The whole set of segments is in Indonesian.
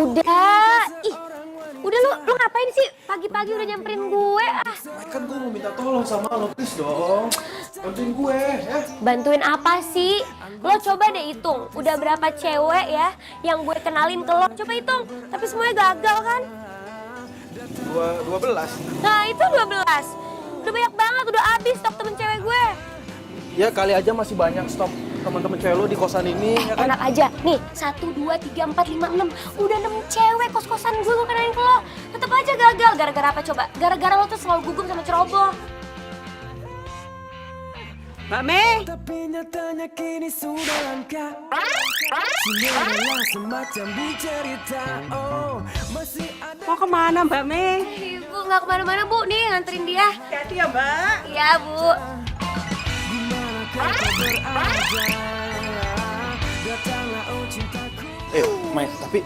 Udah, ih, udah lu ngapain sih? Pagi-pagi udah nyamperin gue ah. Kan gue mau minta tolong sama lo, please dong. Bantuin gue, ya. Bantuin apa sih? Lo coba deh hitung, udah berapa cewek ya yang gue kenalin ke lo? Coba hitung, tapi semuanya gagal kan? 12. Nah itu 12. Udah banyak banget, udah habis stok temen cewek gue. Ya kali aja masih banyak stok teman-teman cewek lo di kosan ini, ya kan? Enak aja, nih 1, 2, 3, 4, 5, 6. Udah 6 cewek kos-kosan gue kenalin ke lo. Tetep aja gagal, gara-gara apa coba? Gara-gara lo tuh selalu gugup sama ceroboh. Mbak Mei. Tapi nyatanya kini sudah langka. Cinderella semacam dicerita. Oh, masih ada. Mau kemana Mbak Mei? Ibu nggak kemana-mana bu, nih nganterin dia. Hati-hati ya Mbak. Iya bu. Dimanakah kau berada? Datanglah oh cintaku. Mai, tapi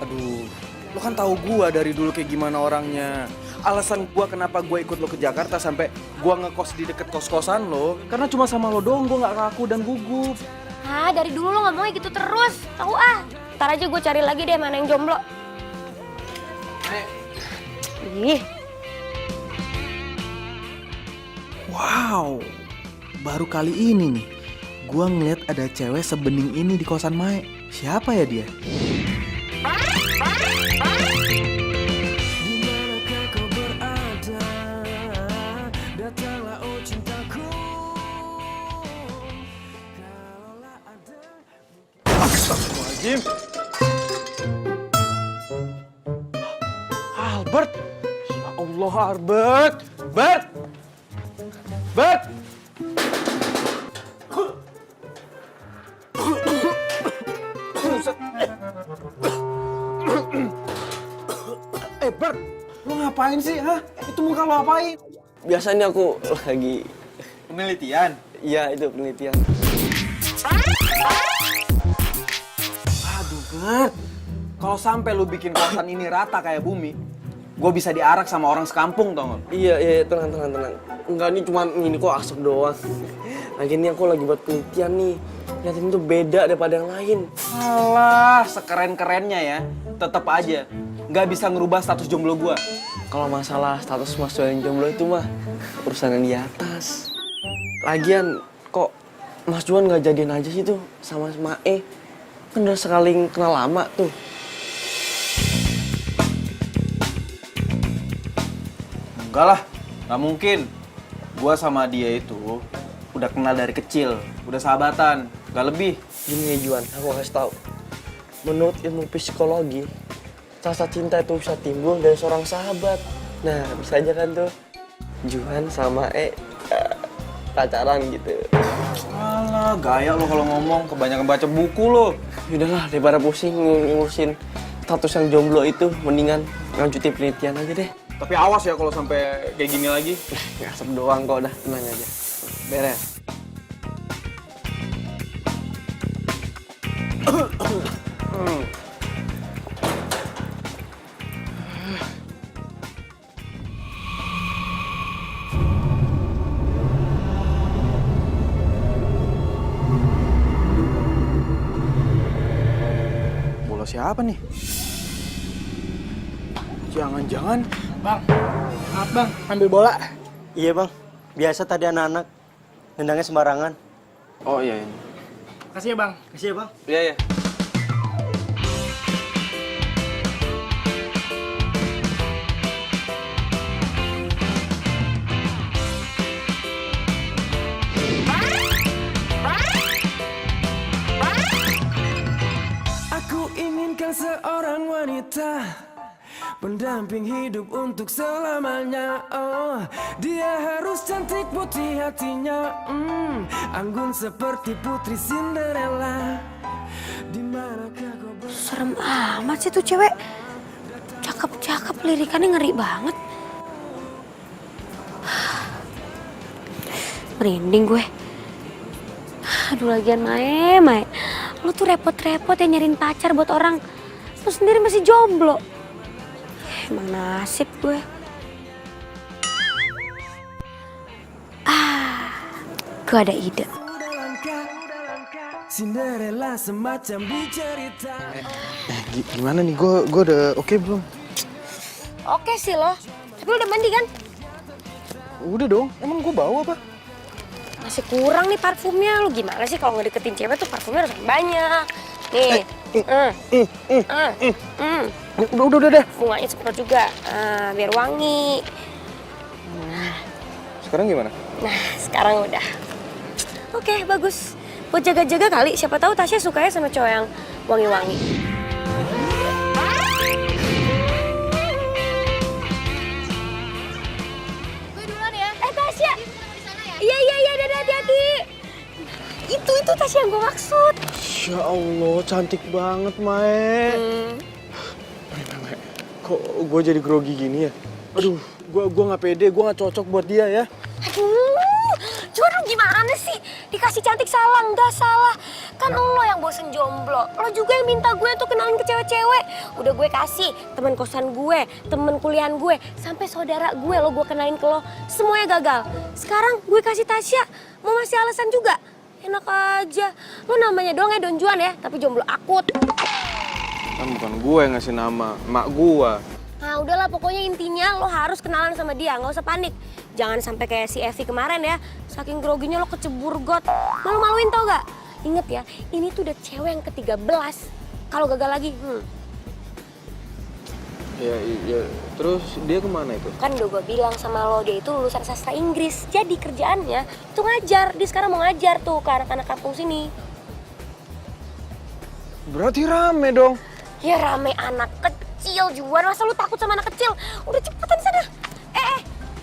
aduh, lo kan tahu gua dari dulu kayak gimana orangnya. Alasan gua kenapa gua ikut lo ke Jakarta sampai gua ngekos di deket kos-kosan lo, karena cuma sama lo doang gua nggak kaku dan gugup. Ah, dari dulu lo ngomongnya gitu terus. Tahu ah. Ntar aja gue cari lagi deh mana yang jomblo. Ih. Wow, baru kali ini nih gua ngeliat ada cewek sebening ini di kosan Mae. Siapa ya dia? Dimanakah kau berada? Datanglah oh cintaku. Kalaulah ada. Astagfirullahaladzim. Albert. Ya Allah, Albert. Bert. Bert. Bert, lo ngapain sih, ha? Itu muka lo apain? Biasanya aku lagi... Penelitian? Iya, itu penelitian. Aduh, Bert. Kalau sampai lu bikin kosan ini rata kayak bumi, gue bisa diarak sama orang sekampung, tau gak? Iya, tenang. Enggak, ini cuma ini kok asap doang. Lagi ini aku lagi buat penelitian nih. Lihatin tuh beda daripada yang lain. Alah, sekeren-kerennya ya. Tetep aja, nggak bisa ngerubah status jomblo gue. Kalau masalah status Mas Juan jomblo itu mah urusan yang di atas. Lagian kok Mas Juan nggak jadian aja sih tuh sama Mae? Kan udah sekali kenal lama tuh. Enggak lah, nggak mungkin. Gue sama dia itu udah kenal dari kecil, udah sahabatan, nggak lebih. Gini ya Juan, aku kasih tahu. Menurut ilmu psikologi, rasa cinta itu bisa timbul dari seorang sahabat. Nah, bisa aja kan tuh Juan sama pacaran gitu. Alah, gaya lo kalau ngomong, kebanyakan baca buku lo. Yaudahlah, daripada pusing ngurusin status yang jomblo itu, mendingan lanjutin penelitian aja deh. Tapi awas ya kalau sampai kayak gini lagi. Ngasep doang kok, udah tenang aja. Beres. Bola siapa nih? Jangan-jangan Bang, maaf bang, ambil bola. Iya bang, biasa tadi anak-anak nendangnya sembarangan. Oh iya. Kasih ya bang. Kasih ya bang. Iya. Aku inginkan seorang wanita pendamping hidup untuk selamanya. Oh, dia harus cantik putih hatinya, anggun seperti putri Cinderella. Dimanakah kau Serem amat sih tuh cewek. Cakep-cakep, lirikannya ngeri banget. Merinding gue. Aduh lagian Mae. Lo tuh repot-repot ya nyariin pacar buat orang. Lo sendiri masih jomblo. Emang nasib gue. Gue ada ide. sudah langka? Cinderella semacam di cerita. Gimana nih, gue udah oke belum? Oke sih lo, tapi lo udah mandi kan? Udah dong, emang gue bawa apa? Masih kurang nih parfumnya. Lo gimana sih kalau ngedeketin cewek tuh parfumnya harus banyak. Nih, Udah. bunganya semprot juga, biar wangi. Sekarang gimana? Nah, sekarang udah. Oke, bagus. Buat jaga-jaga kali, siapa tahu Tasya sukanya sama cowok yang wangi-wangi. Gue duluan ya. Tasya! Iya, dadah, hati-hati. Itu Tasya yang gue maksud. Ya Allah, cantik banget, Mae. Mae, kok gue jadi grogi gini ya? Aduh, gue nggak pede, gue nggak cocok buat dia ya. Aduh, cuman lu gimana sih? Dikasih cantik salah, nggak salah. Kan lo yang bosen jomblo. Lo juga yang minta gue tuh kenalin ke cewek-cewek. Udah gue kasih teman kosan gue, teman kuliahan gue, sampai saudara gue lo gue kenalin ke lo. Semuanya gagal. Sekarang gue kasih Tasya, mau masih alasan juga? Enak aja. Lo namanya doang ya Don Juan ya, tapi jomblo akut. Kan bukan gue yang ngasih nama, mak gue. Nah udahlah, pokoknya intinya lo harus kenalan sama dia, nggak usah panik. Jangan sampai kayak si Evi kemarin ya, saking groginya lo kecebur got. Malu-maluin tau gak? Ingat ya, ini tuh udah cewek yang ke-13. Kalau gagal lagi, Ya, terus dia kemana itu? Kan udah gue bilang sama lo, dia itu lulusan sastra Inggris. Jadi kerjaannya itu ngajar. Dia sekarang mau ngajar tuh ke anak-anak kampung sini. Berarti rame dong. Ya rame anak kecil, Juan. Masa lu takut sama anak kecil? Udah cepetan sana.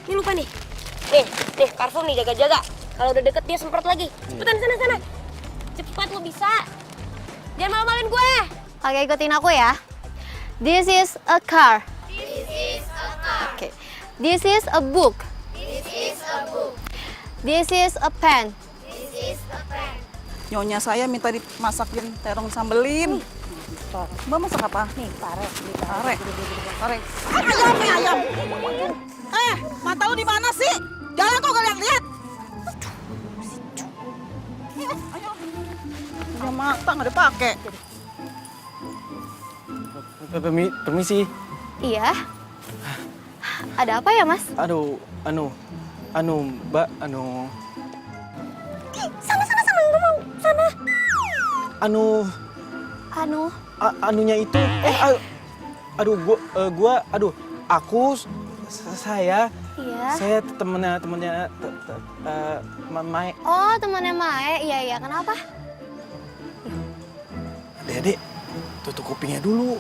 Ini lupa nih. Nih parfum nih, jaga-jaga. Kalau udah deket dia semprot lagi. Cepetan sana. Cepat lo bisa. Jangan malu-maluin gue. Oke, ikutin aku ya. This is a car. Okay. This is a book. This is a pen. Nyonya saya minta dimasakin terong sambelin. Mbak masak apa? Nih, pare. Pare. Ayam. Mata lu di mana sih? Jalan kok kalian lihat. Ayo. Udah mata nggak dipakai. Permisi. Iya. Ada apa ya, Mas? Aduh, Mbak, Sana, ngomong. Sana. Anunya itu, saya Iya. saya temennya Mae. Oh, temannya Mae. Iya. Kenapa? Dede, tutup kupingnya dulu.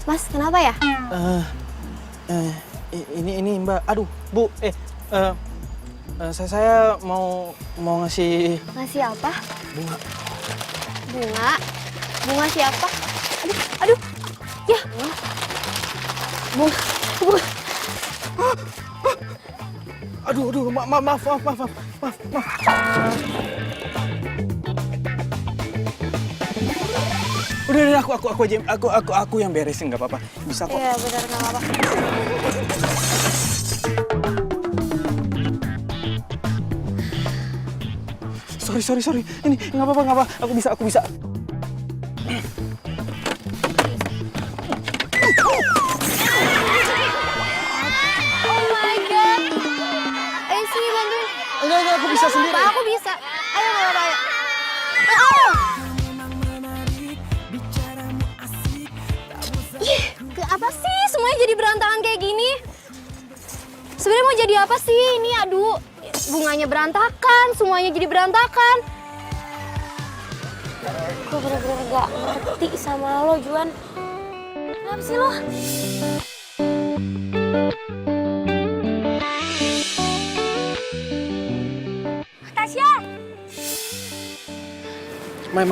Mas, kenapa ya? Ini Mbak, aduh Bu, saya mau ngasih Ngasih apa? bunga. Bunga? Bunga siapa? Aduh. Ya. Bunga. Aduh, maaf. Udah, aku yang beresin, nggak apa-apa. Bisa kok. Iya, benar, nggak apa-apa. Sorry. Ini nggak apa-apa. Aku bisa. Oh my God. Sini bantuin. Enggak, aku bisa sendiri. Apa, aku bisa. Ayo, nggak apa-apa, ayo. Oh! Apa sih semuanya jadi berantakan kayak gini? Sebenarnya mau jadi apa sih ini? Aduh, bunganya berantakan, semuanya jadi berantakan. Gue bener-bener gak ngerti sama lo, Juan. Kenapa sih lo? Tasya! Mai.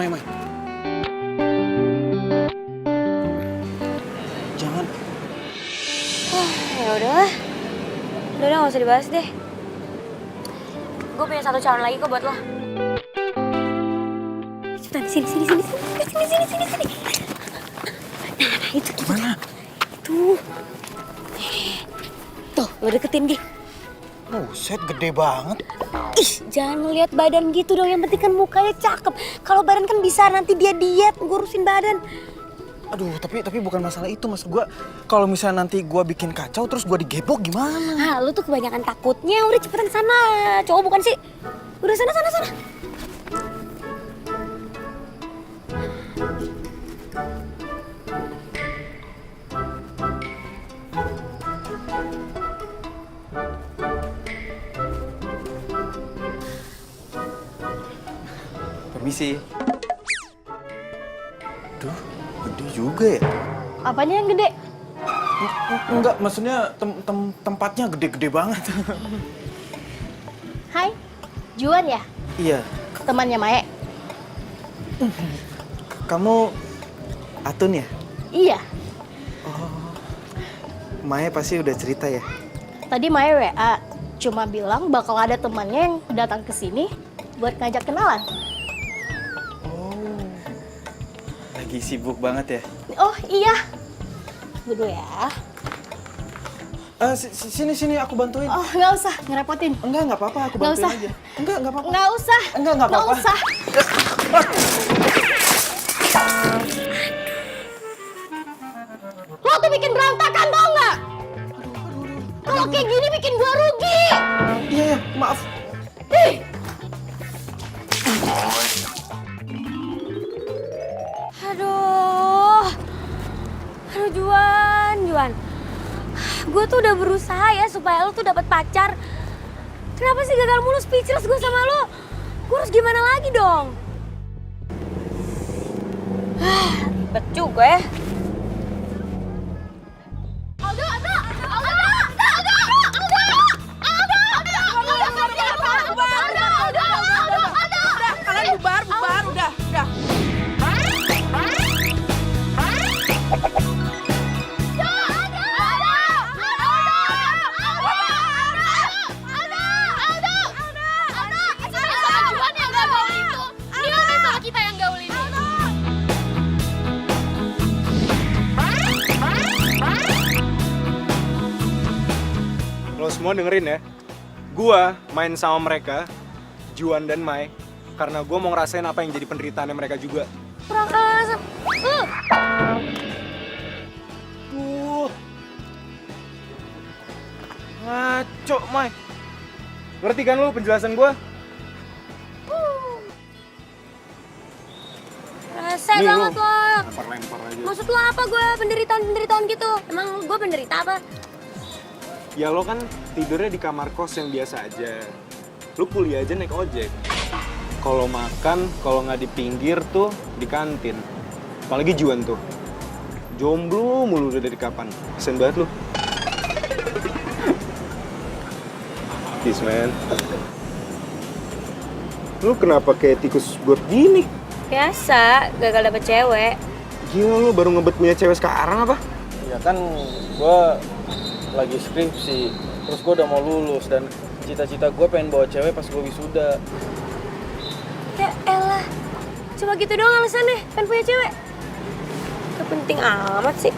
Jangan. Ya udahlah. Udah gak usah dibahas deh. Gue punya satu calon lagi kok buat lo. Cepetan, sini. Nah, itu gimana? Tuh, lo deketin, Gi. Buset, gede banget. Ih, jangan ngeliat badan gitu dong. Yang penting kan mukanya cakep. Kalau badan kan bisa nanti dia diet ngurusin badan. Aduh, tapi bukan masalah itu, maksud gue. Kalau misalnya nanti gue bikin kacau terus gue digebok gimana? Ah, lu tuh kebanyakan takutnya. Udah cepetan sana. Cowok bukan sih? Udah sana. Permisi. Duh, gede juga ya? Apanya yang gede? Enggak, maksudnya tempatnya gede-gede banget. Hai, Juan ya? Iya, Temannya Mae? kamu Atun ya? Iya. Maya pasti udah cerita ya? Tadi Mae WA, cuma bilang bakal ada temannya yang datang ke sini buat ngajak kenalan. Lagi sibuk banget ya? Oh iya. Dulu ya. Sini aku bantuin. Oh nggak usah, ngerepotin. Nggak apa-apa, aku Nggak bantuin usah. aja. Nggak apa-apa. Nggak usah. Nggak apa-apa. Nggak usah. Lo tuh bikin berantakan tau nggak? Kalau kayak gini bikin gua rugi. Iya, maaf. Ih. Aduh Juan. Gue tuh udah berusaha ya supaya lo tuh dapat pacar. Kenapa sih gagal mulu, speechless gue sama lo? Gue harus gimana lagi dong? Ribet juga ya. Kalian bubar, udah. Lo semua dengerin ya, gua main sama mereka, Juan dan Mai, karena gua mau ngerasain apa yang jadi penderitaannya mereka juga. Kurang asam. Ngaco, Mai. Ngerti kan lo penjelasan gua? Rese Nih, banget lo. lo. Lempar aja. Maksud lo apa gue penderitaan gitu? Emang gue penderita apa? Ya lo kan tidurnya di kamar kos yang biasa aja. Lo kuliah aja naik ojek. Kalau makan, kalau nggak di pinggir tuh di kantin. Apalagi Juan tuh. Jomblo mulu udah dari kapan. Kesian banget lo. Peace, man. Lu kenapa kayak tikus got gini? Biasa, gagal dapet cewek. Gila lu baru ngebet punya cewek sekarang apa? Ya kan gue lagi skripsi, terus gue udah mau lulus dan cita-cita gue pengen bawa cewek pas gue wisuda. Ya elah, cuma gitu doang alasannya, pengen punya cewek. Gak penting amat sih.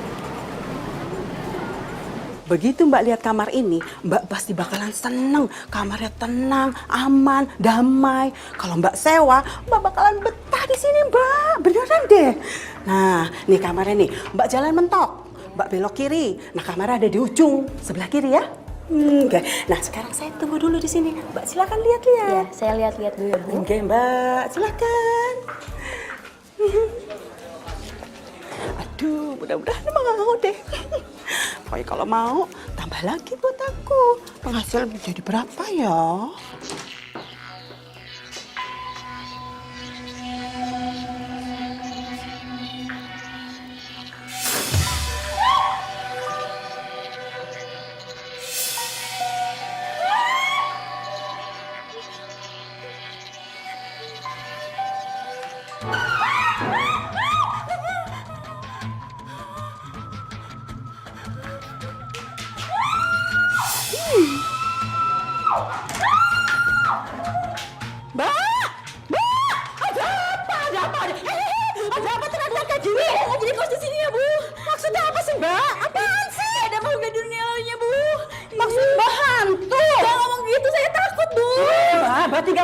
Begitu Mbak lihat kamar ini, Mbak pasti bakalan seneng. Kamarnya tenang, aman, damai. Kalau Mbak sewa, Mbak bakalan betah di sini, Mbak. Beneran deh. Nah, nih kamarnya nih. Mbak jalan mentok. Mbak belok kiri. Nah, kamarnya ada di ujung sebelah kiri ya. Oke. Nah, sekarang saya tunggu dulu di sini. Mbak silakan lihat-lihat. Ya, saya lihat-lihat dulu. Oke, Mbak. Silakan. Aduh, mudah-mudahan mau deh. Pokoknya kalau mau, tambah lagi buat aku. Penghasilan jadi berapa ya?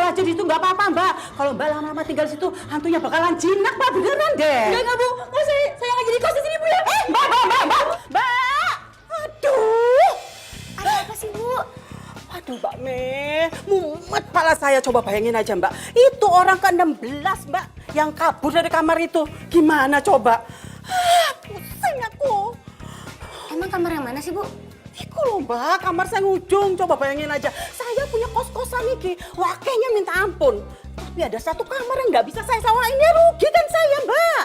aja di situ nggak apa-apa Mbak. Kalau Mbak lama-lama tinggal di situ, hantunya bakalan jinak Mbak, beneran deh. Enggak Bu, nggak saya nggak jadi kos di sini Bu ya. Mbak. Aduh. Ada apa sih, Bu? Aduh Mbak Mei, mumet pala saya. Coba bayangin aja Mbak, itu orang ke-16 Mbak yang kabur dari kamar itu. Gimana coba? Pusing aku. Emang kamar yang mana sih, Bu? Iku loh Mbak, kamar saya ngujung. Coba bayangin aja, saya punya kos-kosan iki, wakenya minta ampun. Tapi ada satu kamar yang nggak bisa saya sewain, ya rugi kan saya Mbak.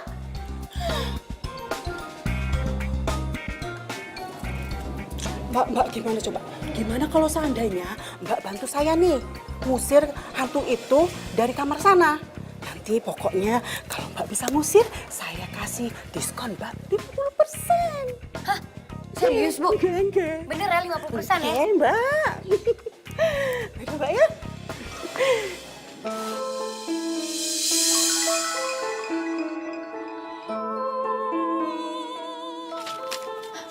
Mbak gimana coba? Gimana kalau seandainya Mbak bantu saya nih, ngusir hantu itu dari kamar sana. Nanti pokoknya kalau Mbak bisa ngusir, saya kasih diskon Mbak 50%. Hah? Serius, Bu? Enggak. Bener ya 50% ya? Oke, Mbak. Baik, Mbak ya.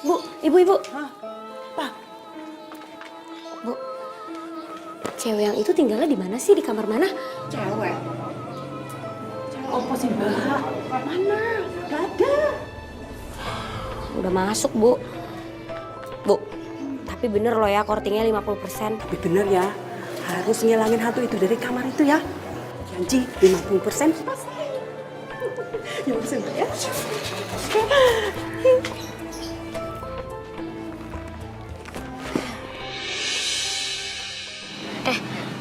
Bu, ibu-ibu. Hah? Pak, Bu, cewek yang itu tinggalnya di mana sih? Di kamar mana? cewek. Cewek apa sih, Mbak? Mana? Gak ada. Udah masuk, Bu. Bu, tapi bener loh ya kortingnya 50%. Tapi bener ya, harus ngilangin hantu itu dari kamar itu ya. Janji 50% pasti. 50% Mbak ya.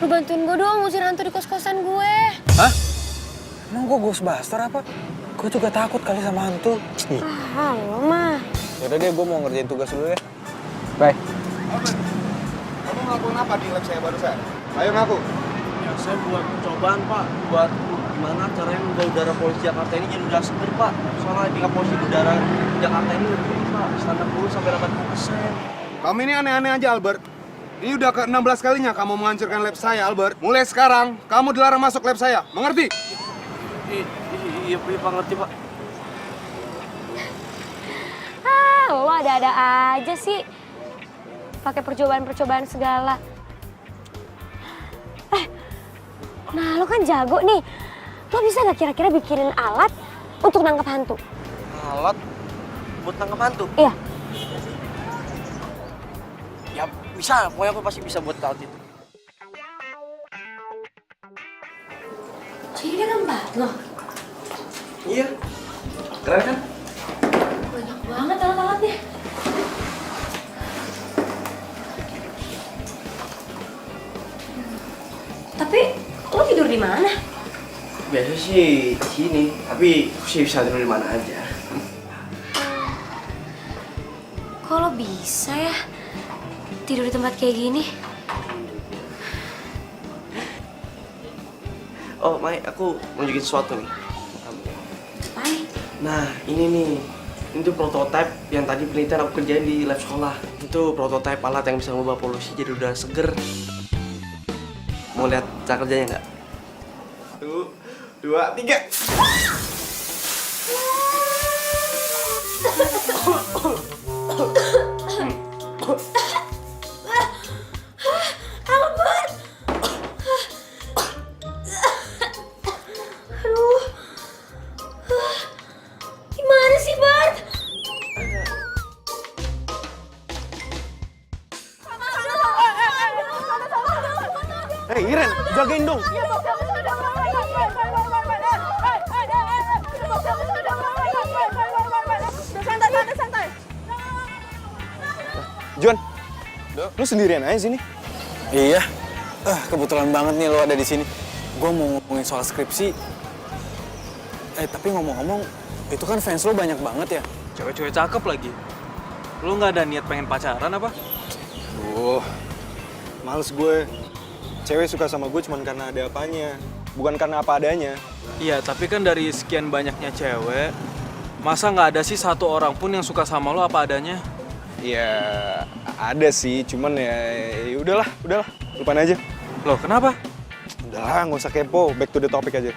Lu bantuin gue dong ngusir hantu di kos-kosan gue. Hah? Emang gue Ghostbuster apa? Gue juga takut kali sama hantu. Halo, mah. Yaudah deh, gue mau ngerjain tugas dulu ya. Bye. Kamu ngelakuin apa di lab saya barusan? Ayo ngaku. Ya, saya buat percobaan, Pak. Buat gimana caranya membuat udara polisi Jakarta ini jadi udara seger, Pak. Soalnya tingkat polisi udara Jakarta ini lebih tinggi, Pak. Standar 10-80%. Kamu ini aneh-aneh aja, Albert. Ini udah ke-16 kalinya kamu menghancurkan lab saya, Albert. Mulai sekarang, kamu dilarang masuk lab saya. Mengerti? Iya, Pak, ngerti, Pak. Lo ada-ada aja sih. Pakai percobaan-percobaan segala. Nah lo kan jago nih. Lo bisa gak kira-kira bikinin alat untuk nangkep hantu? Alat buat tangkap hantu? Iya. Ya, bisa. Pokoknya aku pasti bisa buat alat itu. Jadi dia gambar loh. Iya. Keren kan? Banyak banget alat-alatnya. Tapi lo tidur di mana? Biasa sih di sini, tapi aku sih bisa tidur di mana aja. Kok lo bisa ya tidur di tempat kayak gini? Oh, Mai, aku mau nunjukin sesuatu nih. Apaan? Nah, ini nih. Ini tuh prototipe yang tadi penelitian aku kerjain di lab sekolah. Itu prototipe alat yang bisa mengubah polusi jadi udara seger. Mau lihat cara kerjanya nggak? 1, 2, 3. Albert! Aduh. Gimana sih, Bart? Hei, Iren, jagain dong. Santai. Juan, lu sendirian aja sini? Iya, kebetulan banget nih lo ada di sini. Gue mau ngomongin soal skripsi. Tapi ngomong-ngomong, itu kan fans lo banyak banget ya? Cewek-cewek cakep lagi. Lu nggak ada niat pengen pacaran apa? Males gue. Cewek suka sama gue cuma karena ada apanya, bukan karena apa adanya. Iya, tapi kan dari sekian banyaknya cewek, masa nggak ada sih satu orang pun yang suka sama lo apa adanya? Ya ada sih, cuman ya udahlah, lupain aja. Loh, kenapa? Udahlah, nggak usah kepo, back to the topic aja.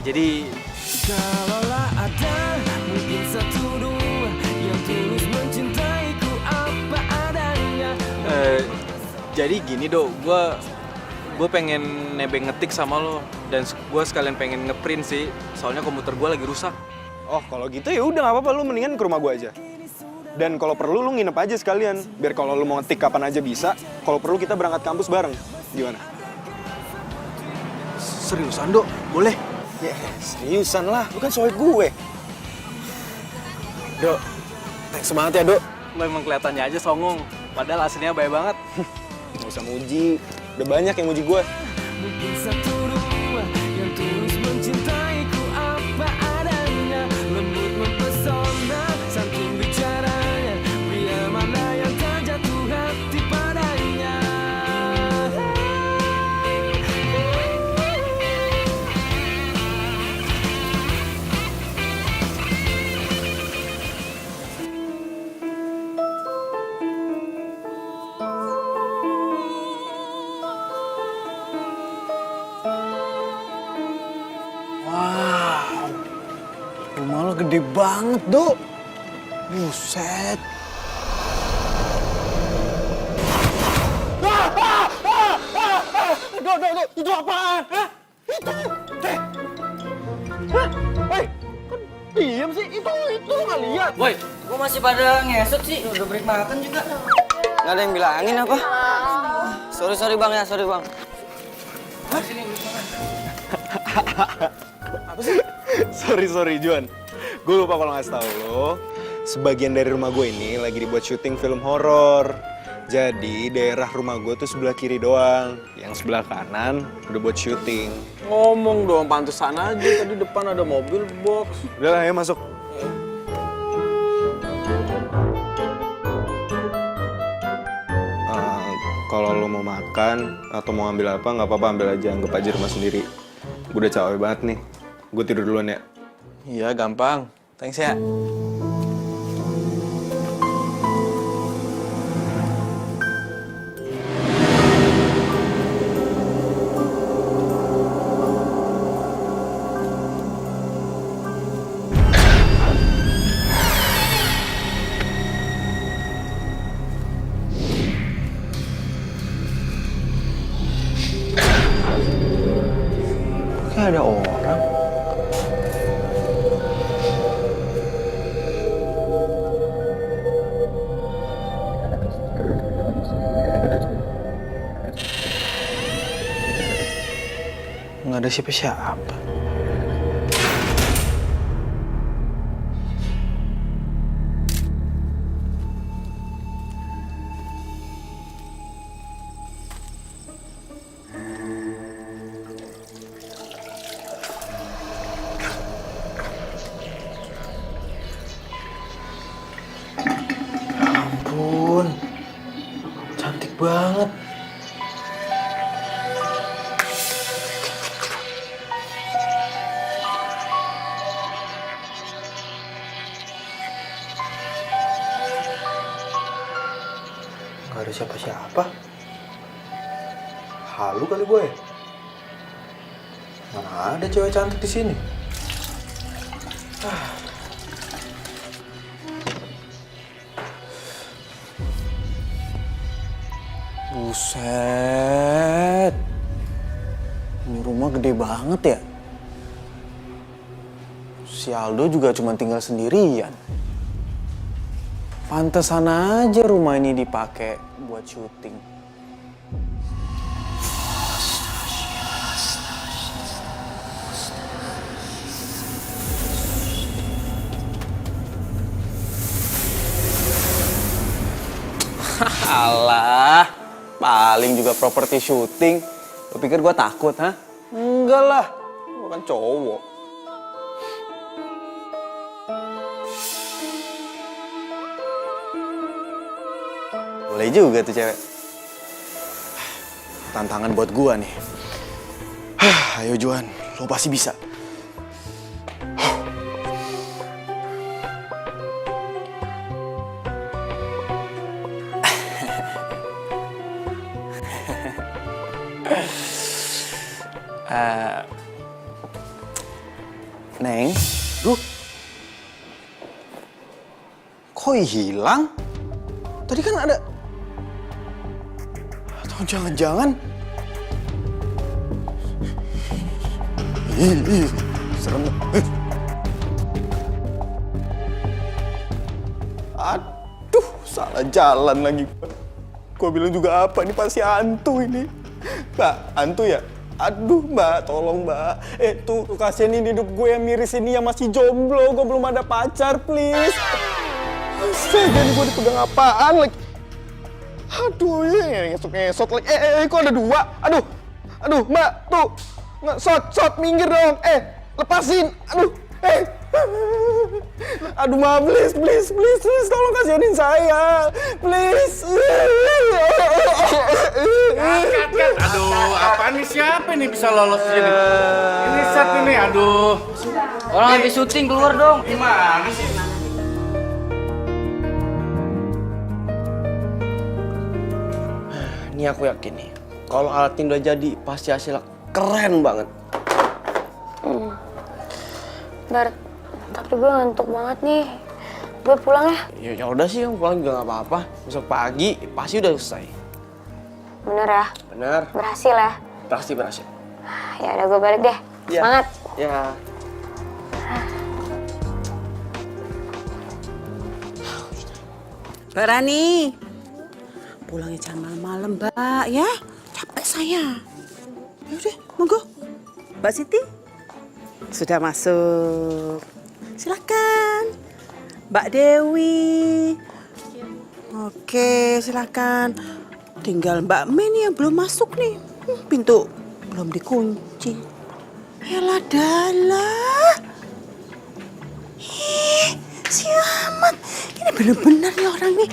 Jadi Kalaulah ada mungkin satu dua yang tulus mencintaiku apa adanya. jadi gini, gue gue pengen nebeng ngetik sama lo. Dan gue sekalian pengen ngeprint sih, soalnya komputer gue lagi rusak. Oh, kalau gitu ya udah nggak apa-apa, lu mendingan ke rumah gue aja. Dan kalau perlu lu nginep aja sekalian, biar kalau lu mau ngetik kapan aja bisa. Kalau perlu kita berangkat kampus bareng. Gimana? Seriusan, Dok? Boleh? Ya, seriusan lah, lu kan sohib gue. Dok, thanks banget ya, Dok. Lo emang kelihatannya aja songong, padahal aslinya baik banget. Gak usah muji, udah banyak yang muji gue. Mungkin satu dua yang tulus mencintaiku apa adanya, lembut mempesona santun bicaranya, pria mana yang tak jatuh hati padanya. Wow, rumah lo gede banget, Dok. Buset. Dok, itu apaan? Hah? Itu, Hah? Woi, kan diem sih? Itu lo nggak lihat? Woi, gua masih pada ngesot sih, udah break makan juga. Nggak ada yang bilangin apa? Sorry bang ya, sorry bang. Sorry Juan. Gue lupa kalau ngasih tahu lo. Sebagian dari rumah gue ini lagi dibuat syuting film horor. Jadi daerah rumah gue tuh sebelah kiri doang. Yang sebelah kanan udah buat syuting. Ngomong dong, pantesan aja tadi depan ada mobil box. Udah lah ya masuk. Kalau lo mau makan atau mau ambil apa nggak apa-apa, ambil aja, anggap aja rumah sendiri. Gue udah capek banget nih. Gue tidur duluan ya. Iya, gampang. Thanks ya. Kayak ada orang. Nggak ada siapa-siapa. Ampun, cantik banget. Gak ada siapa-siapa. Halu kali gue. Mana ada cewek cantik di sini? Buset. Ini rumah gede banget ya. Si Aldo juga cuma tinggal sendirian. Pantesan aja rumah ini dipakai buat syuting. Alah, paling juga properti syuting. Lo pikir gue takut, ha? Enggak lah, gue kan cowok. Boleh juga tuh cewek. Tantangan buat gua nih. Ayo Juan, lo pasti bisa. Neng, duh, kok hilang? Tadi kan ada. Atau jangan-jangan Serem. Aduh, salah jalan lagi. Gua bilang juga apa, ini pasti hantu ini. Mbak, hantu ya? Aduh mbak, tolong mbak. Tuh kasihan ini hidup gue yang miris ini yang masih jomblo. Gue belum ada pacar, please. Astaga, ini gue dipegang apaan lagi? Aduh, ini ngesot lagi. Kok ada dua? Aduh mbak, tuh. Shot, minggir dong. Lepasin. Aduh mbak, please, tolong kasihanin saya. Please. Kat. Aduh, apaan nih, siapa nih bisa lolos sini? Ini set ini, aduh. Orang lagi syuting, keluar dong. Gimana sih? Ini aku yakin nih, kalau alat ini udah jadi, pasti hasilnya keren banget. Bar, tapi gue ngantuk banget nih. Gue pulang ya. Ya udah sih, pulang juga nggak apa-apa. Besok pagi pasti udah selesai. Bener ya? Bener. Berhasil ya? Pasti berhasil. Ya udah gue balik deh. Ya. Semangat. Ya. Mbak Rani, pulangnya jangan malam-malam, Mbak, ya. Capek saya. Yaudah, monggo. Mbak Siti, sudah masuk. Silakan. Mbak Dewi. Oke, silakan. Tinggal Mbak Mei nih yang belum masuk nih. Pintu belum dikunci. Yalah dalah. Si Ahmad. Ini bener-bener nih orang nih.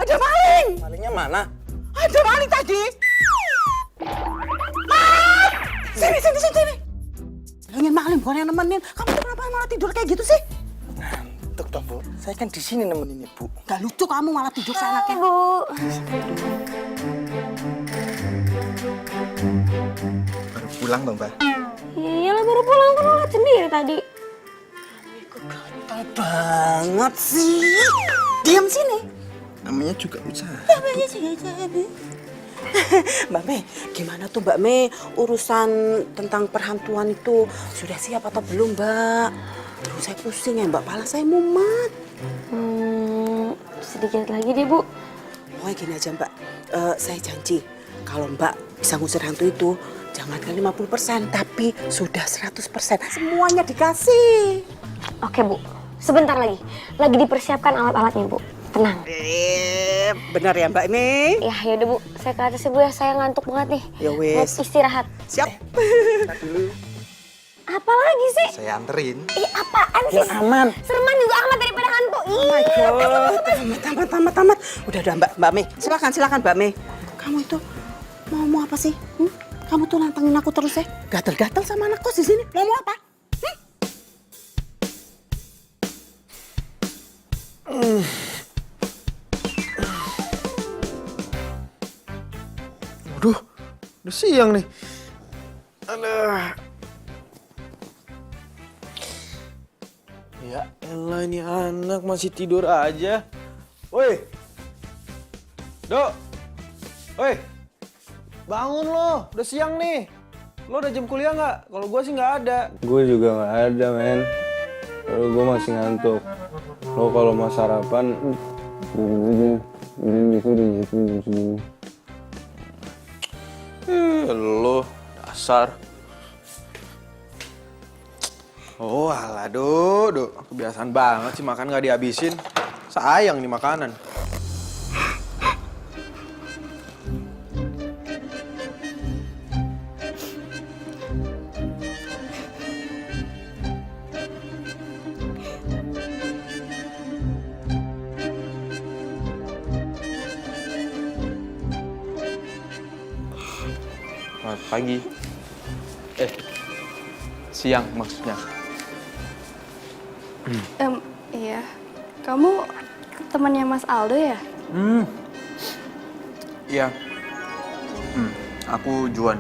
Ada maling! Malingnya mana? Ada maling tadi! Sini! Bilangin maling, bukan yang nemenin. Kamu tuh kenapa malah tidur kayak gitu sih? Ngantuk toh, Bu. Saya kan di sini nemenin Ibu. Gak lucu kamu malah tidur seenaknya. Bu. Baru pulang dong, Mbak. Iyalah baru pulang, kan lo liat sendiri tadi. Gatel banget sih. Diam sini. Namanya juga usaha. Namanya juga jadi. Mbak Mei, gimana tuh Mbak Mei urusan tentang perhantuan itu? Sudah siap atau belum, Mbak? Aduh, saya pusing ya, Mbak. Pala saya mumet. Sedikit lagi deh, Bu. Pokoknya gini aja, Mbak. Saya janji, kalau Mbak bisa ngusir hantu itu, jangankan 50%, tapi sudah 100%. Semuanya dikasih. Oke, Bu. Sebentar lagi. Lagi dipersiapkan alat-alatnya, Bu. Tenang. Benar ya, Mbak Mei? Ya, yaudah, Bu. Saya ke atas ya, Bu, ya. Saya ngantuk banget nih. Ya wes. Mau istirahat. Siap. Apa lagi sih? Saya anterin. Apaan sih? Aman. Sereman juga amat daripada hantu. Tamat. Udah, Mbak Mei. Silakan Mbak Mei. Kamu itu mau apa sih? Kamu tuh nantangin aku terus ya? Gatel-gatel sama anak kos di sini. Mau apa? Waduh, udah siang nih. Alah. Ya elah, ini anak masih tidur aja. Woi. Dok. Woi. Bangun lo, udah siang nih. Lo udah jam kuliah nggak? Kalau gue sih nggak ada. Gue juga nggak ada, men. Kalau gue masih ngantuk. Lo kalau mau sarapan, Lo dasar. Oh alah, Dok. Kebiasaan banget sih makan nggak dihabisin. Sayang nih makanan. Selamat pagi. Siang maksudnya. Iya. Kamu temannya Mas Aldo ya? Iya. Aku Juan.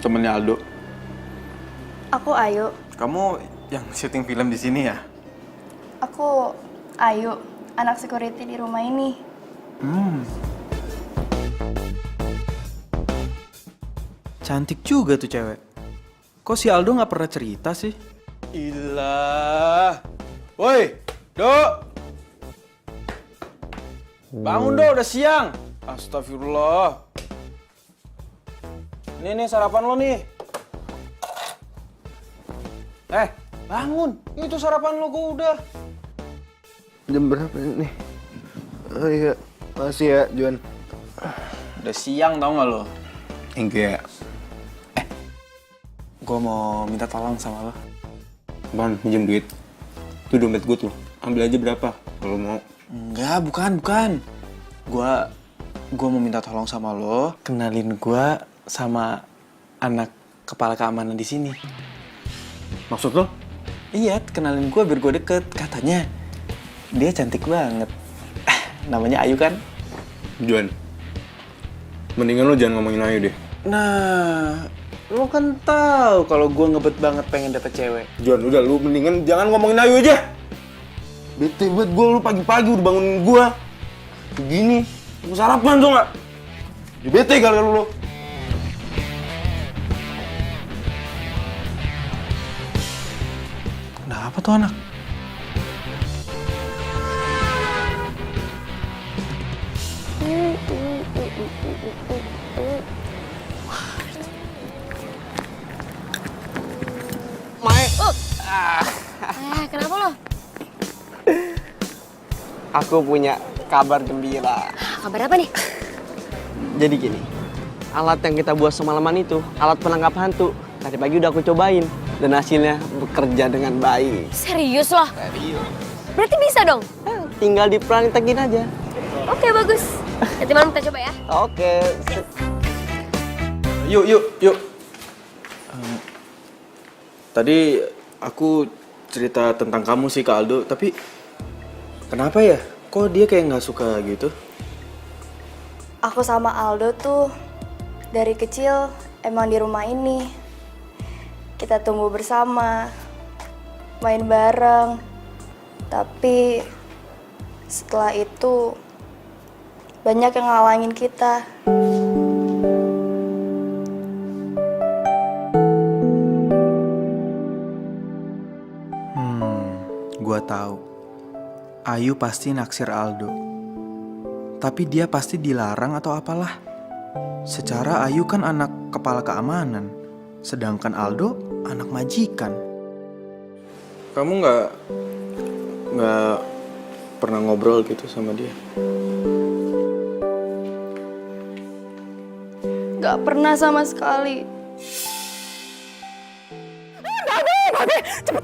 Temennya Aldo. Aku Ayu. Kamu yang syuting film di sini ya? Aku Ayu, anak security di rumah ini. Cantik juga tuh cewek. Kok si Aldo nggak pernah cerita sih? Ilah. Woi, Dok. Bangun, Dok, udah siang. Astagfirullah. Nih sarapan lo nih. Bangun. Itu sarapan lo gua udah. Jam berapa nih? Oh iya, masih ya, Juan. Udah siang tau gak lo? Enggak. Gua mau minta tolong sama lo. Bang, minjem duit. Itu dompet gue tuh. Ambil aja berapa kalau mau. Enggak, bukan. Gua mau minta tolong sama lo, kenalin gua sama anak kepala keamanan di sini. Maksud lo? Iya, kenalin gua biar gua deket. Katanya dia cantik banget. Namanya Ayu kan? Juan, mendingan lo jangan ngomongin Ayu deh. Nah, lo kan tahu kalau gua ngebet banget pengen dapet cewek. Juan, udah lu mendingan jangan ngomongin Ayu aja. Bete banget gue, lu pagi-pagi udah bangunin gue. Begini, mau sarapan tuh nggak? Jadi bete kali lu. Kenapa tuh anak? Kenapa lo? Aku punya kabar gembira. Kabar apa nih? Jadi gini, alat yang kita buat semalaman itu, alat penangkap hantu. Tadi pagi udah aku cobain, dan hasilnya bekerja dengan baik. Serius loh? Serius. Berarti bisa dong? Tinggal dipraktekin aja. Oke, bagus. Nanti malam kita coba ya. Oke. Yuk. Tadi aku cerita tentang kamu sih ke Aldo, tapi kenapa ya? Kok dia kayak nggak suka gitu? Aku sama Aldo tuh dari kecil emang di rumah ini. Kita tumbuh bersama, main bareng. Tapi setelah itu banyak yang ngalangin kita. Gua tahu. Ayu pasti naksir Aldo. Tapi dia pasti dilarang atau apalah. Secara Ayu kan anak kepala keamanan, sedangkan Aldo anak majikan. Kamu nggak pernah ngobrol gitu sama dia? Gak pernah sama sekali.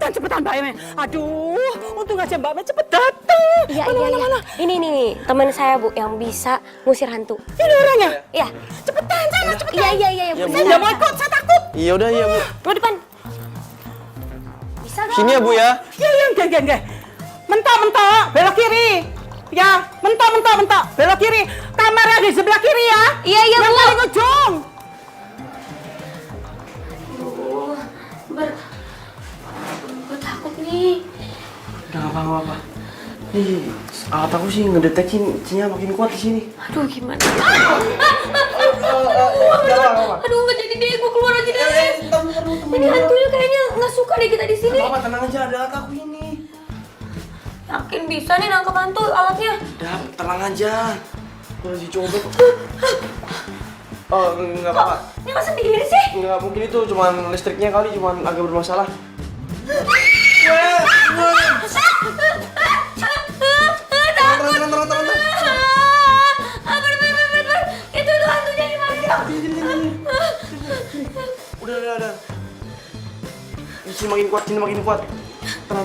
Cepetan Mbak Eme. Aduh, untung aja Mbak Eme cepet dateng. Iya. Ini nih, teman saya Bu yang bisa ngusir hantu. Ini orangnya. Iya. Cepetan, sana cepetan. Iya, Bu. Saya nggak mau ikut, saya takut. Iya udah ya Bu. Lu depan. Bisa gak? Sini ya Bu ya. Iya, enggak. Mentok, belok kiri. Ya, mentok, belok kiri. Kamarnya di sebelah kiri ya. Iya, Yang Bu. paling ujung. Gue takut nih. Udah nggak apa-apa. Nih, alat aku sih ngedeteksinya makin kuat di sini. Aduh, gimana? Aduh, nggak jadi deh. Gue keluar aja deh. Ini hantunya kayaknya nggak suka deh kita di sini. Apa, tenang aja, ada alat aku ini. Yakin bisa nih nangkep hantu alatnya? Udah, tenang aja. Gue lagi coba kok. Oh, nggak apa-apa. Nyala sendiri sih. Nggak mungkin itu, cuman listriknya kali, cuman agak bermasalah. Itu hantunya di mana? Udah. Sini makin kuat. Tenang.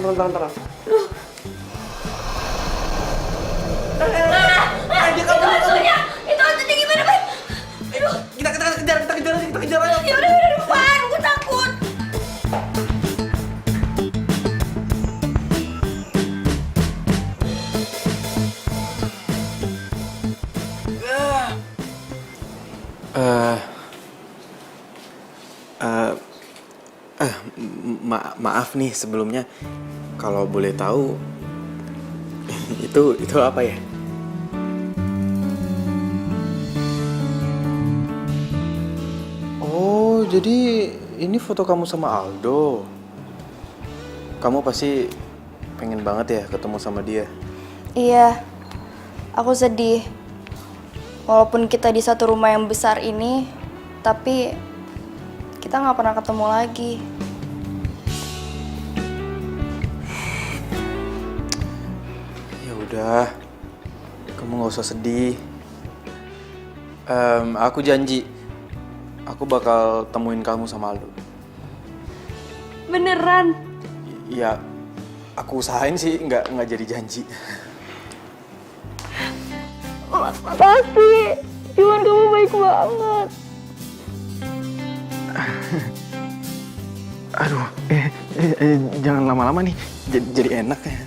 Itu hantunya gimana, Bang? Kita kejar aja. Ya udah depan, gue takut. Maaf nih sebelumnya, kalau boleh tahu itu apa ya? Oh, jadi ini foto kamu sama Aldo. Kamu pasti pengen banget ya ketemu sama dia. Iya, aku sedih. Walaupun kita di satu rumah yang besar ini, tapi kita nggak pernah ketemu lagi. Ya udah, kamu nggak usah sedih. Aku janji, aku bakal temuin kamu sama Aldo. Beneran? Ya, aku usahain sih nggak jadi janji. Makasih, Juan kamu baik banget. Aduh, jangan lama-lama nih, jadi enak ya.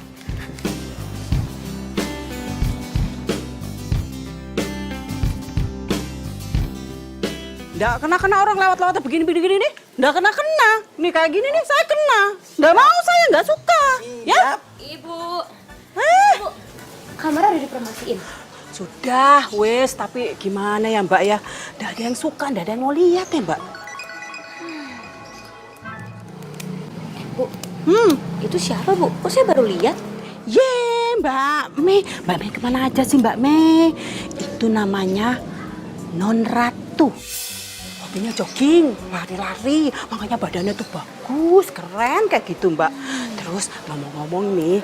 Nggak kena-kena orang lewat-lewat begini-begini nih. Nggak kena-kena. Nih kayak gini nih saya kena. Nggak mau saya, nggak suka. Ya? Ibu. Ibu, kamar udah dipromosiin. Sudah, wes. Tapi gimana ya Mbak ya? Nggak ada yang suka, nggak ada yang mau lihat ya Mbak. Bu, itu siapa Bu? Kok saya baru lihat? Ye, Mbak Mei. Mbak Mei kemana aja sih Mbak Mei? Itu namanya Non Ratu. Hobinya jogging, lari-lari. Makanya badannya tuh bagus, keren kayak gitu Mbak. Terus ngomong-ngomong nih,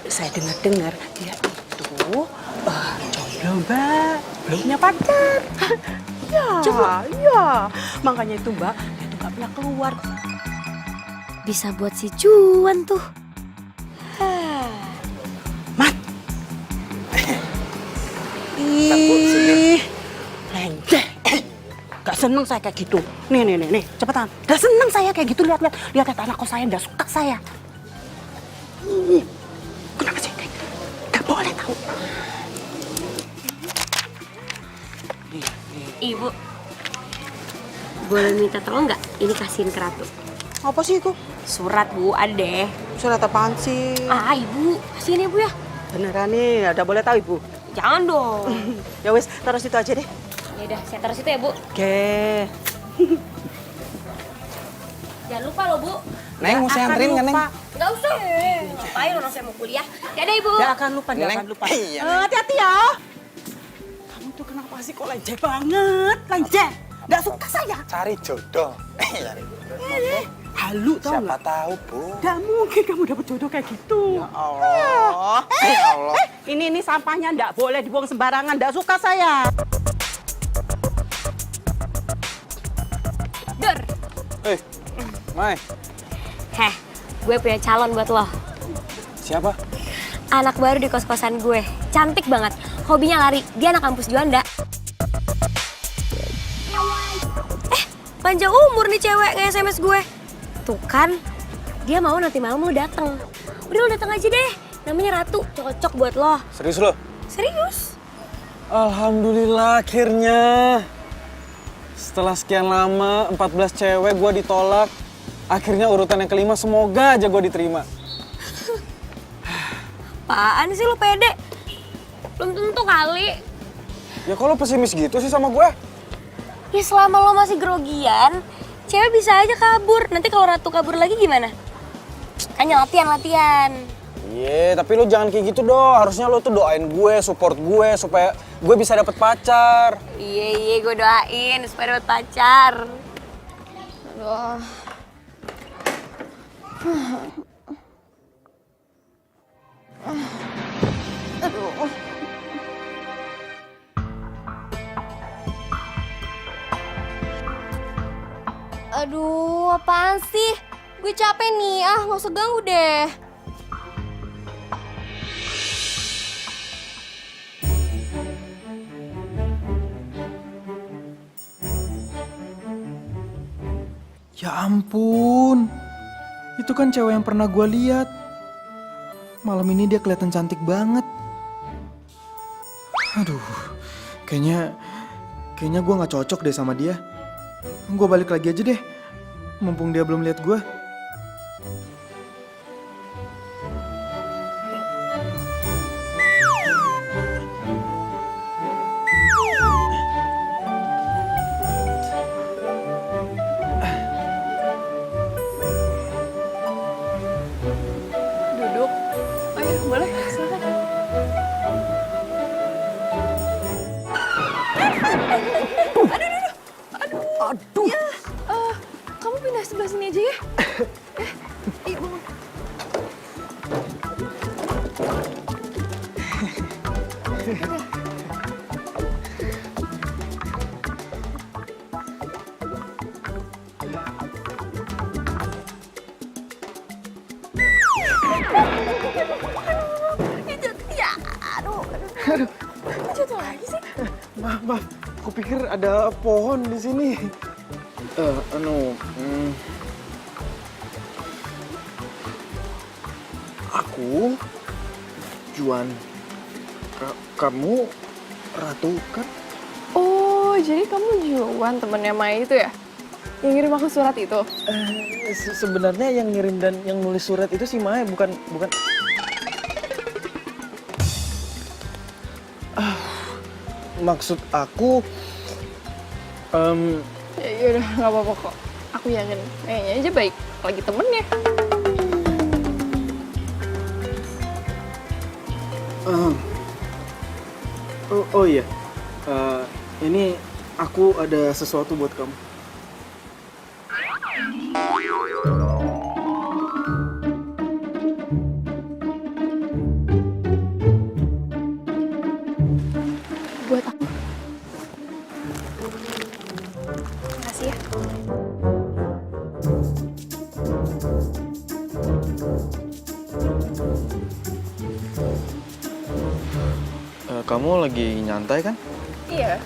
saya dengar-dengar dia itu jomblo Mbak. Belum punya pacar. Ya. Makanya itu Mbak, dia tuh gak pernah keluar. Bisa buat si Juan tuh. Mat. Ih, lenjeh. Gak seneng saya kayak gitu. Nih, cepetan. Gak seneng saya kayak gitu, lihat anak kos saya, gak suka saya. Kenapa sih kayak gitu? Gak boleh tahu. Ibu, boleh minta tolong nggak? Ini kasihin ke Ratu. Apa sih itu? Surat Bu, ada deh. Surat apaan sih? Ibu, kasihin Ibu ya. Beneran nih, ada boleh tahu Ibu? Jangan dong. Ya wes, taruh situ aja deh. Ya udah, saya taruh situ ya Bu. Oke. Jangan lupa loh Bu. Neng, mau saya anterin nggak Neng? Nggak usah. Ngapain orang saya mau kuliah? Dadah Ibu. Gak akan lupa. Hati-hati ya. Kamu tuh kenapa sih kok lenjeh banget? Lenjeh. Gak suka saya. Cari jodoh. Halu tau Siapa nggak? tahu, Bu. Gak mungkin kamu dapet jodoh kayak gitu. Ya Allah. Ya Allah. Ini sampahnya nggak boleh dibuang sembarangan. Nggak suka saya. Dur. Mai. Heh, gue punya calon buat lo. Siapa? Anak baru di kos-kosan gue. Cantik banget. Hobinya lari. Dia anak kampus Juanda. Panjang umur nih cewek nge-SMS gue. Tuh kan, dia mau nanti malam lo dateng. Udah lo dateng aja deh. Namanya Ratu, cocok buat lo. Serius lo? Serius? Alhamdulillah akhirnya. Setelah sekian lama, 14 cewek gue ditolak. Akhirnya urutan yang kelima, semoga aja gue diterima. Apaan sih lo pede? Belum tentu kali. Ya kok lo pesimis gitu sih sama gue? Ya selama lo masih grogian, cewek bisa aja kabur. Nanti kalau Ratu kabur lagi gimana? Kan latihan. Iya, tapi lo jangan kayak gitu dong. Harusnya lo tuh doain gue, support gue, supaya gue bisa dapet pacar. Iya, gue doain supaya dapet pacar. Aduh. Aduh. Aduh, apaan sih? Gue capek nih, nggak usah ganggu deh. Ya ampun, itu kan cewek yang pernah gue lihat. Malam ini dia kelihatan cantik banget. Aduh, kayaknya gue nggak cocok deh sama dia. Gue balik lagi aja deh. mumpung dia belum lihat gue. Duduk. Ayo, boleh. Silakan. Aduh. Ya, kamu pindah sebelah sini aja ya. Ayo bangun. Ya, aduh. Jatuh lagi sih. Maaf, aku pikir ada pohon di sini. Aku Juan. Kamu Ratu kan? Oh, jadi kamu Juan temennya Maya itu ya? Yang ngirim aku surat itu? Sebenarnya yang ngirim dan yang nulis surat itu si Maya, bukan. Maksud aku, Ya udah, nggak apa-apa kok. Aku yakin, kayaknya aja baik lagi temennya. oh iya, ini aku ada sesuatu buat kamu. Buat aku. Makasih ya. Kamu lagi nyantai kan? Iya.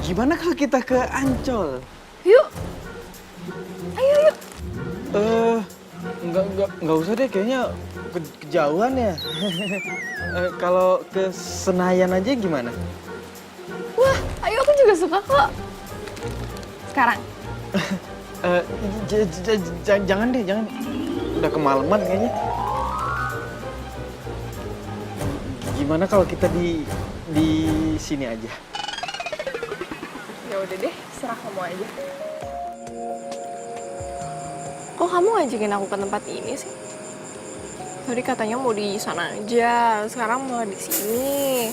Gimana kalau kita ke Ancol? Yuk. Ayo, yuk. Nggak usah deh, kayaknya kejauhan ya. Kalau ke Senayan aja gimana? Wah, ayo aku juga suka kok. Sekarang. Jangan deh, jangan. Udah kemalaman kayaknya. Gimana kalau kita di sini aja? Ya udah deh, serah kamu aja. Kok kamu ngajakin aku ke tempat ini sih? Tadi katanya mau di sana aja, sekarang malah di sini.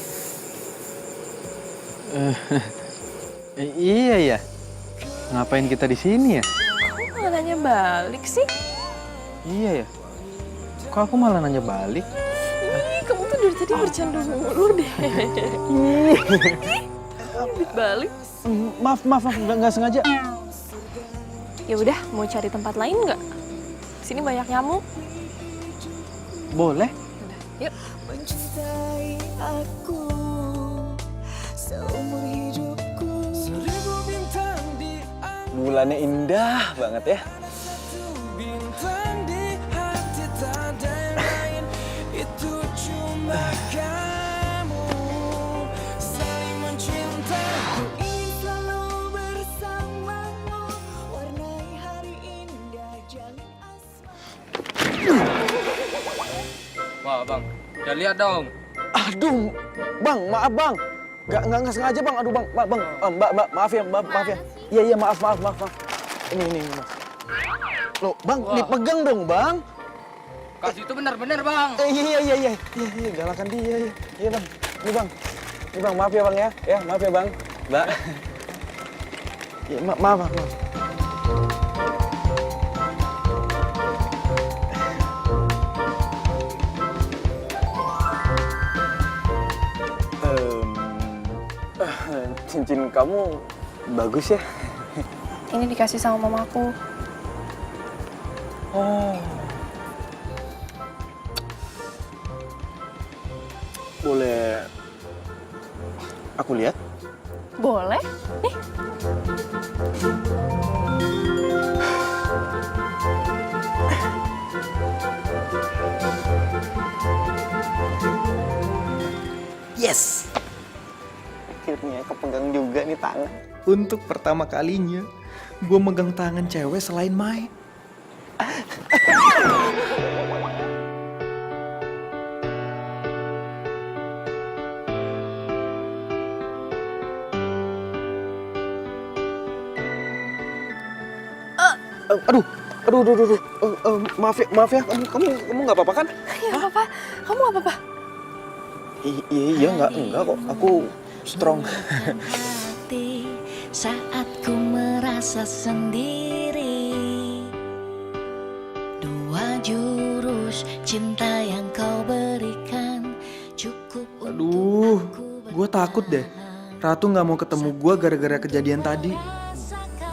Iya ya. Ngapain kita di sini ya? Kok nggak nanya balik sih? Iya ya. Kok aku malah nanya balik? Ih, kamu tuh dari tadi bercanda mulu deh. Balik. Maaf, nggak sengaja. Ya udah, mau cari tempat lain nggak? Sini banyak nyamuk. Boleh. Yuk. Mencintai aku seumur hidupku. Seribu bintang di Bulannya indah banget ya. bintang di hati tak ada yang lain. Itu cuma kamu. Saling mencinta. Ku ingin selalu bersamamu. Warnai hari indah jalin asmara. Wah bang, udah lihat dong. Aduh, bang, maaf bang. Nggak sengaja bang. Aduh bang, mbak, maaf ya, maaf ya. Iya, maaf. Ini mas. Loh, bang, dipegang dong bang. Kasih itu benar-benar bang. Iya, galakan dia. Iya bang, ini bang, maaf ya bang ya. Ya, maaf ya bang. Mbak. Ya, maaf. Cincin kamu bagus ya. Ini dikasih sama mamaku. Oh. Boleh aku lihat? Boleh? Nih. Yes! Akhirnya kepegang juga nih tangan. Untuk pertama kalinya, gue megang tangan cewek selain Mai. Aduh. Maaf ya, kamu nggak apa-apa kan? Ya nggak apa-apa. Kamu nggak apa-apa? Iya nggak kok. Aku strong. Saat ku merasa sendiri, dua jurus cinta yang kau berikan cukup. Aduh, gue takut deh. Ratu nggak mau ketemu gue gara-gara kejadian tadi.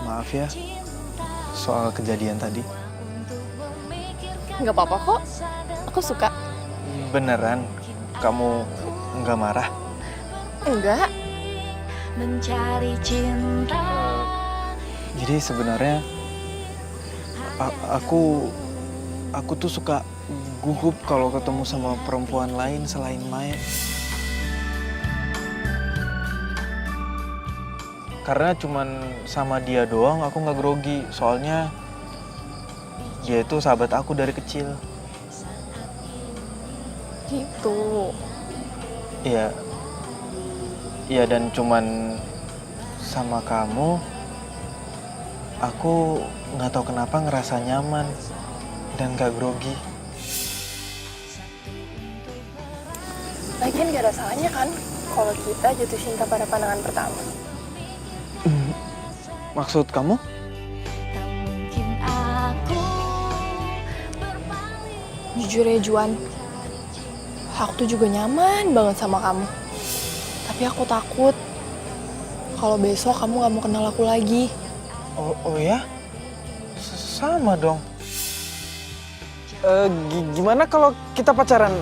Maaf ya, soal kejadian tadi. Nggak apa-apa kok. Aku suka. Beneran, kamu nggak marah? Enggak. Mencari cinta. Jadi sebenarnya aku tuh suka gugup kalau ketemu sama perempuan lain selain Mai. Karena cuman sama dia doang aku nggak grogi. Soalnya dia itu sahabat aku dari kecil. Gitu. Iya. Iya, dan cuman sama kamu aku nggak tahu kenapa ngerasa nyaman dan gak grogi. Lagian gak ada salahnya kan kalau kita jatuh cinta pada pandangan pertama. Maksud kamu? Jujur ya Juan, aku tuh juga nyaman banget sama kamu. Tapi aku takut kalau besok kamu gak mau kenal aku lagi. Oh ya? Sama dong. Gimana kalau kita pacaran?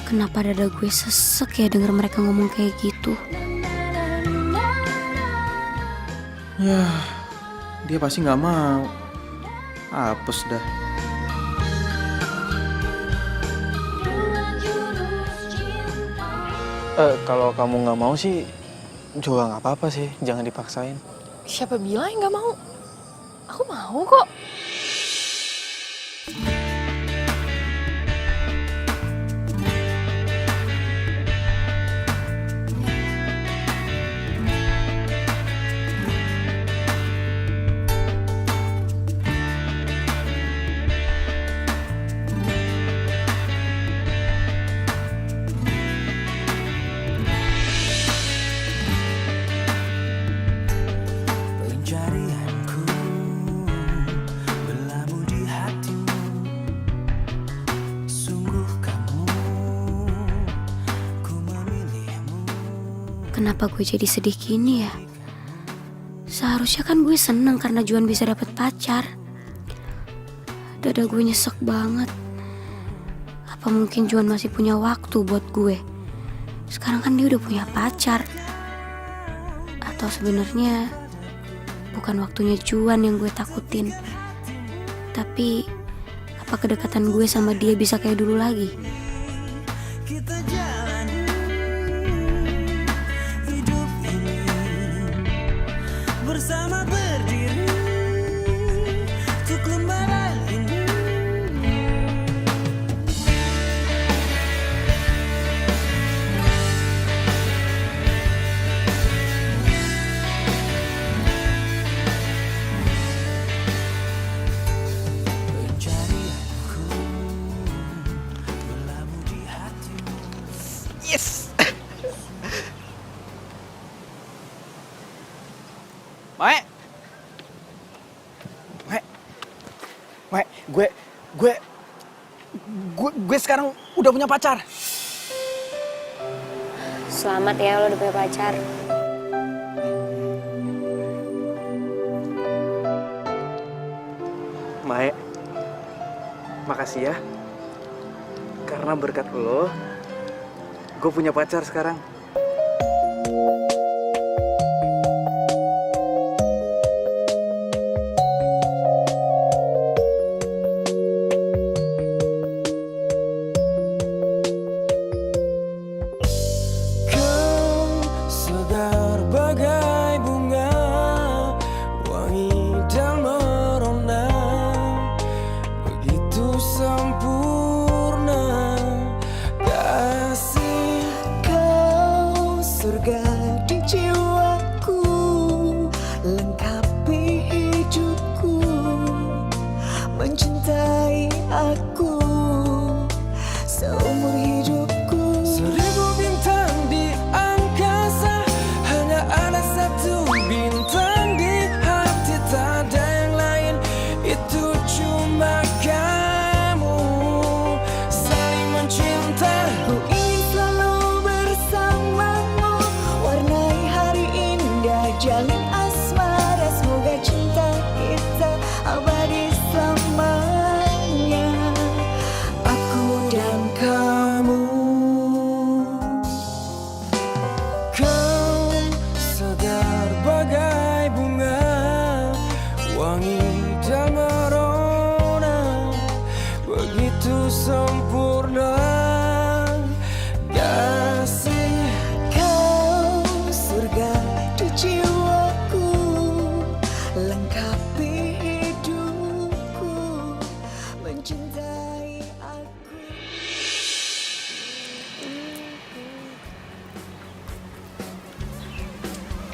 Kenapa dada gue sesek ya denger mereka ngomong kayak gitu? Ya, dia pasti nggak mau. Apes dah. Kalau kamu nggak mau sih juga nggak apa-apa sih, jangan dipaksain. Siapa bilang yang gak mau? Aku mau kok. Kenapa gue jadi sedih gini ya? Seharusnya kan gue seneng karena Juan bisa dapet pacar. Dada gue nyesek banget. Apa mungkin Juan masih punya waktu buat gue? Sekarang kan dia udah punya pacar. Atau sebenarnya bukan waktunya Juan yang gue takutin. Tapi apa kedekatan gue sama dia bisa kayak dulu lagi? Kita jalani hidup ini bersama berdiri untuk lembaran ini. Pencarianku berlabuh di hatimu. Yes. Mae. Gue sekarang udah punya pacar. Selamat ya lo udah punya pacar. Mae, makasih ya. Karena berkat lo, gue punya pacar sekarang. surga di jiwaku, lengkapi hidupku, mencintai aku seumur hidupku. 1000 bintang di angkasa, hanya ada satu bintang di hati, tak ada yang lain, itu cuma kamu. Saling mencinta, Ku ingin selalu bersamamu, warnai hari indah, jalin asmara, semoga cinta kita abadi selamanya, aku dan kamu. kau segar bagai bunga, wangi dan merona, begitu sempurna kasih. Kau surga di jiwaku, lengkapi hidupku, mencintai aku.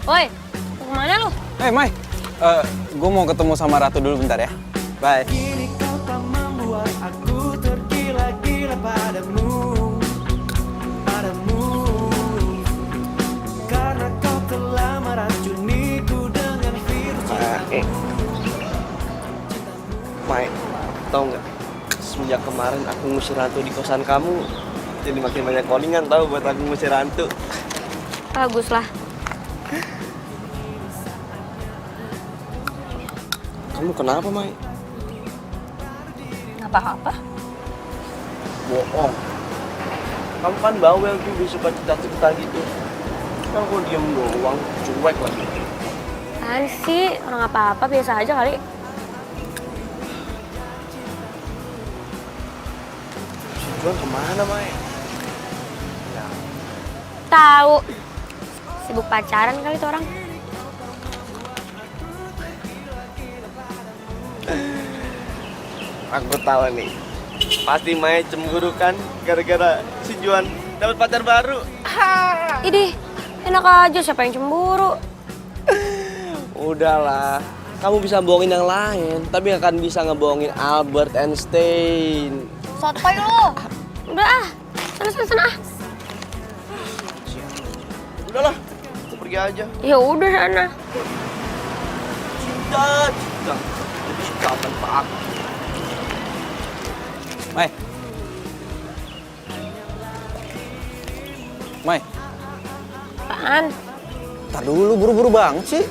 Woi, mau kemana lu? Mai, gue mau ketemu sama Ratu dulu bentar ya. Bye. Kini kau tak membuat aku tergila-gila padamu, padamu. Karena kau telah meracuniku dengan virus cintamu. Mai, tau nggak? Semenjak kemarin aku ngusir hantu di kosan kamu, jadi makin banyak callingan tahu buat aku ngusir hantu. Bagus lah. Kamu kenapa, Mai? Nggak apa-apa. Bohong. Kamu kan bawel juga suka cerita-cerita gitu. Kan kok diem doang, cuek lagi. Apaan sih? Orang apa-apa, biasa aja kali. Si Juan kemana, Mai? Tahu. Sibuk pacaran kali tuh orang. Aku tahu nih. Pasti Mai cemburu kan gara-gara si Juan dapat pacar baru. Idih, enak aja siapa yang cemburu. Udahlah, kamu bisa bohongin yang lain, tapi nggak akan bisa ngebohongin Albert Einstein. Sotoy lu. Udah ah, sana ah. Udahlah, aku pergi aja. Ya udah sana. Cinta. Jadi kapan Pak? Mai. Mai, Apaan? tar dulu, buru-buru banget sih.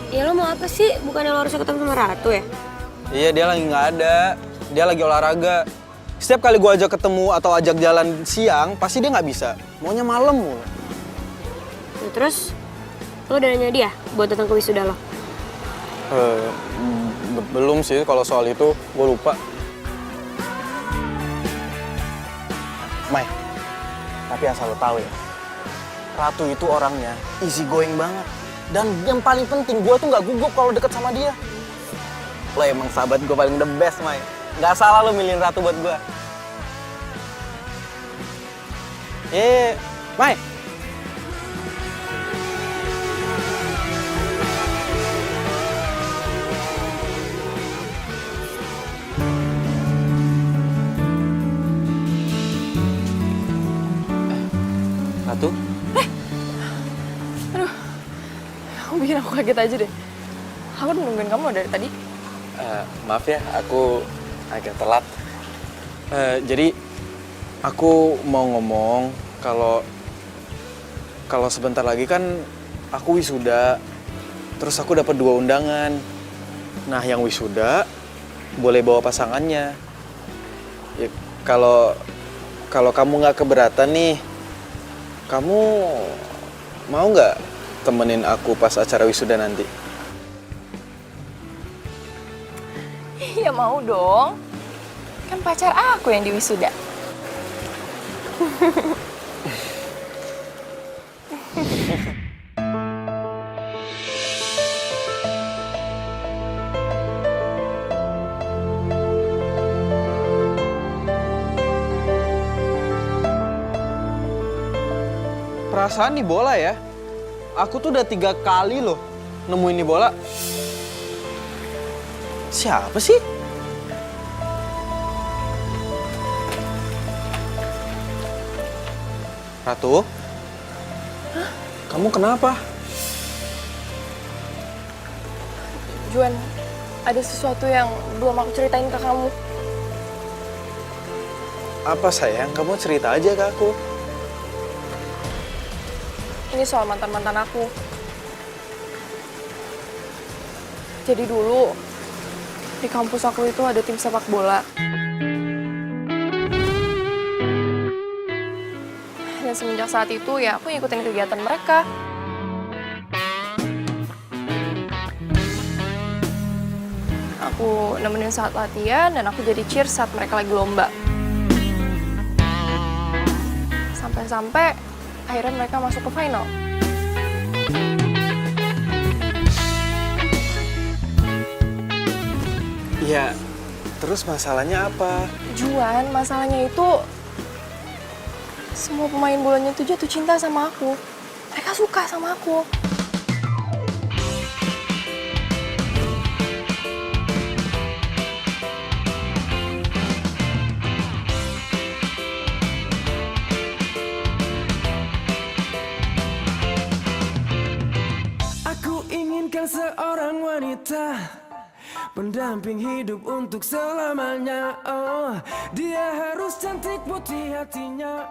Ya lo mau apa sih? Bukannya lo harusnya ketemu sama Ratu ya? Iya, dia lagi nggak ada. Dia lagi olahraga. Setiap kali gua ajak ketemu atau ajak jalan siang, pasti dia nggak bisa. Maunya malam mulu. Ya, terus lo udah nanya dia buat datang ke wisuda lo? Belum sih, kalau soal itu gue lupa. Mai, tapi asal lo tahu ya, Ratu itu orangnya easy going banget. Dan yang paling penting, gue tuh nggak gugup kalau deket sama dia. Lo emang sahabat gue paling the best, Mai. Nggak salah lo milihin Ratu buat gue. Mai. Ratu? Kamu bikin aku kaget aja deh. Aku udah nungguin kamu dari tadi. Maaf ya, aku agak telat. Jadi aku mau ngomong kalau sebentar lagi kan aku wisuda, terus aku dapat 2 undangan. Nah, yang wisuda boleh bawa pasangannya. Ya, kalau kamu nggak keberatan nih, kamu mau nggak temenin aku pas acara wisuda nanti? Iya mau dong. Kan pacar aku yang di wisuda. Perasaan di bola ya. aku tuh udah 3 kali loh nemuin ini bola. Siapa sih? Ratu? Hah? Kamu kenapa? Juan, ada sesuatu yang belum aku ceritain ke kamu. Apa sayang? Kamu cerita aja ke aku. Ini soal mantan-mantan aku. Jadi dulu, di kampus aku itu ada tim sepak bola. Dan semenjak saat itu ya aku ngikutin kegiatan mereka. Aku nemenin saat latihan dan aku jadi cheer saat mereka lagi lomba. Sampai-sampai akhirnya mereka masuk ke final. Iya, terus masalahnya apa? Juan, masalahnya itu semua pemain bolanya itu jatuh cinta sama aku. Mereka suka sama aku. Aku inginkan seorang wanita pendamping hidup untuk selamanya. Oh, dia harus cantik putih hatinya.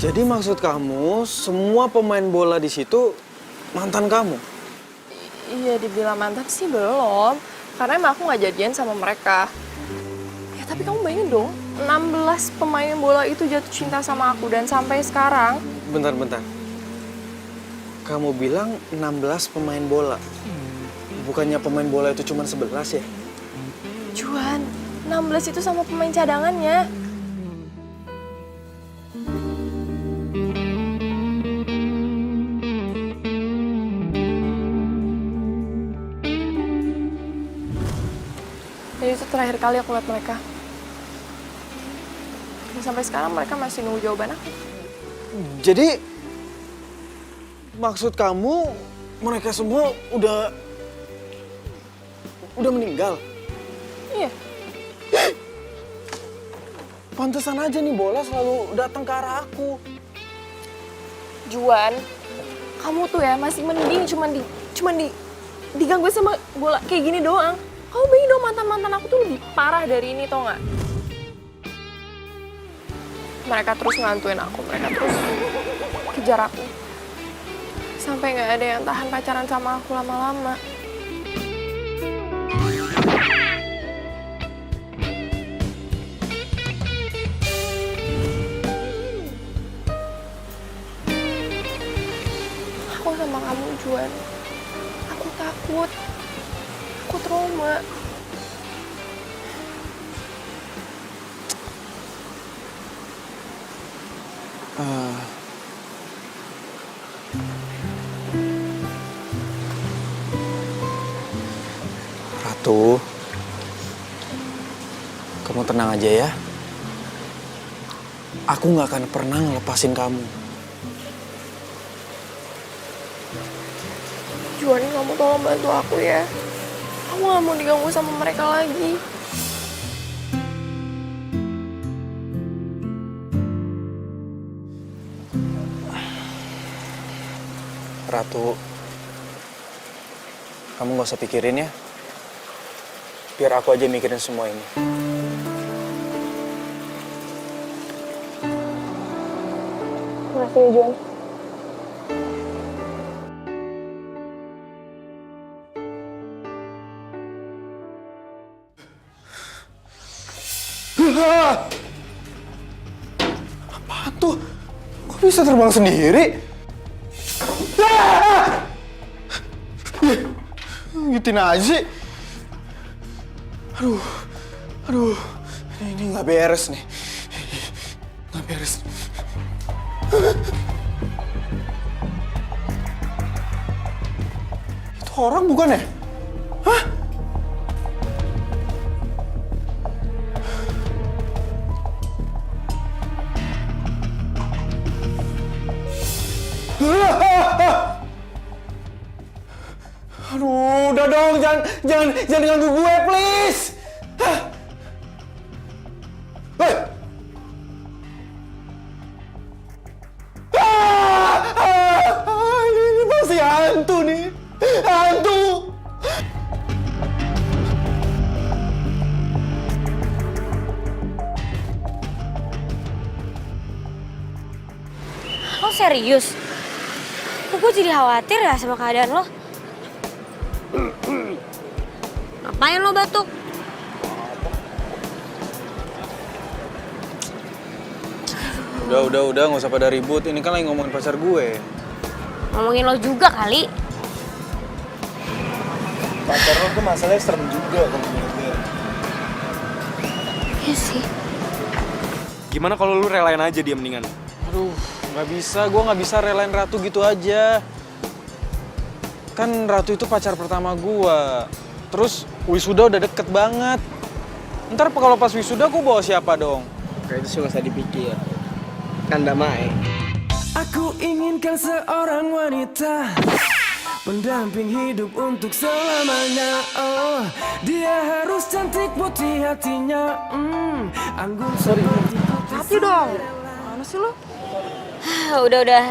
Jadi maksud kamu semua pemain bola di situ mantan kamu? Iya, dibilang mantan sih belum. Karena emang aku nggak jadian sama mereka. Ya tapi kamu bayangin dong, 16 pemain bola itu jatuh cinta sama aku. Dan sampai sekarang... Bentar. Kamu bilang 16 pemain bola. Bukannya pemain bola itu cuma 11 ya? Juan, 16 itu sama pemain cadangannya. Dan itu terakhir kali aku lihat mereka. Dan sampai sekarang mereka masih nunggu jawaban aku. Jadi maksud kamu mereka semua udah meninggal? Iya. Pantesan aja nih bola selalu datang ke arah aku. Juan, kamu tuh ya masih mending cuman diganggu sama bola kayak gini doang. Kamu bayangin dong mantan-mantan aku tuh lebih parah dari ini, tau nggak? Mereka terus ngantuin aku, mereka terus kejar aku. Sampai nggak ada yang tahan pacaran sama aku lama-lama. Aku sama kamu, Juan. Aku takut. Aku trauma. Ratu, kamu tenang aja ya. Aku nggak akan pernah ngelepasin kamu. Juan, kamu tolong bantu aku ya. Aku gak mau diganggu sama mereka lagi. Ratu, kamu nggak usah pikirin ya. Biar aku aja mikirin semua ini. Makasih ya, Juan. Apaan tuh? Kok bisa terbang sendiri? Gituin aja sih. Aduh, ini nggak beres nih. Nggak beres. Itu orang bukan ya? Hah? Ah! Aduh, udah dong, jangan ganggu gue, please. Hah? Hei! Ini pasti hantu nih, hantu. Lo serius? Kok gue jadi khawatir ya sama keadaan lo? Ngapain lo batuk? Udah, nggak usah pada ribut. Ini kan lagi ngomongin pacar gue. Ngomongin lo juga kali. Pacar lo tuh masalahnya serem juga kalau menurut gue. Iya sih. Gimana kalau lu relain aja dia mendingan? Aduh, nggak bisa. Gue nggak bisa relain Ratu gitu aja. Kan Ratu itu pacar pertama gue. Terus wisuda udah deket banget. Ntar kalau pas wisuda gue bawa siapa dong? Kayak itu sih nggak usah dipikir. Kan damai. Aku inginkan seorang wanita pendamping hidup untuk selamanya. Oh, dia harus cantik putih hatinya. Anggun seperti Hati dong. Mana sih lo? Udah.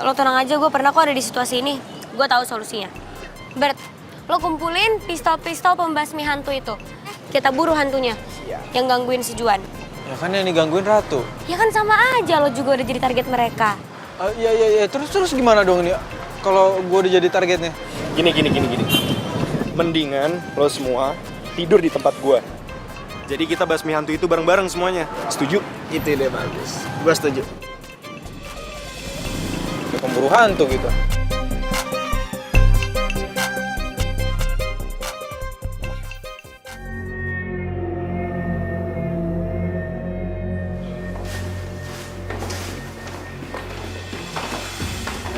Lo tenang aja, gue pernah kok ada di situasi ini. Gue tahu solusinya. Bert, lo kumpulin pistol-pistol pembasmi hantu itu. Kita buru hantunya. Yang gangguin si Juan. Ya kan yang digangguin Ratu. Ya kan sama aja, lo juga udah jadi target mereka. Iya. Terus gimana dong nih? Kalau gue udah jadi targetnya? Gini. Mendingan lo semua tidur di tempat gua. Jadi kita basmi hantu itu bareng-bareng semuanya. Setuju? Itu ide bagus. Gue setuju. Kayak pemburu hantu gitu.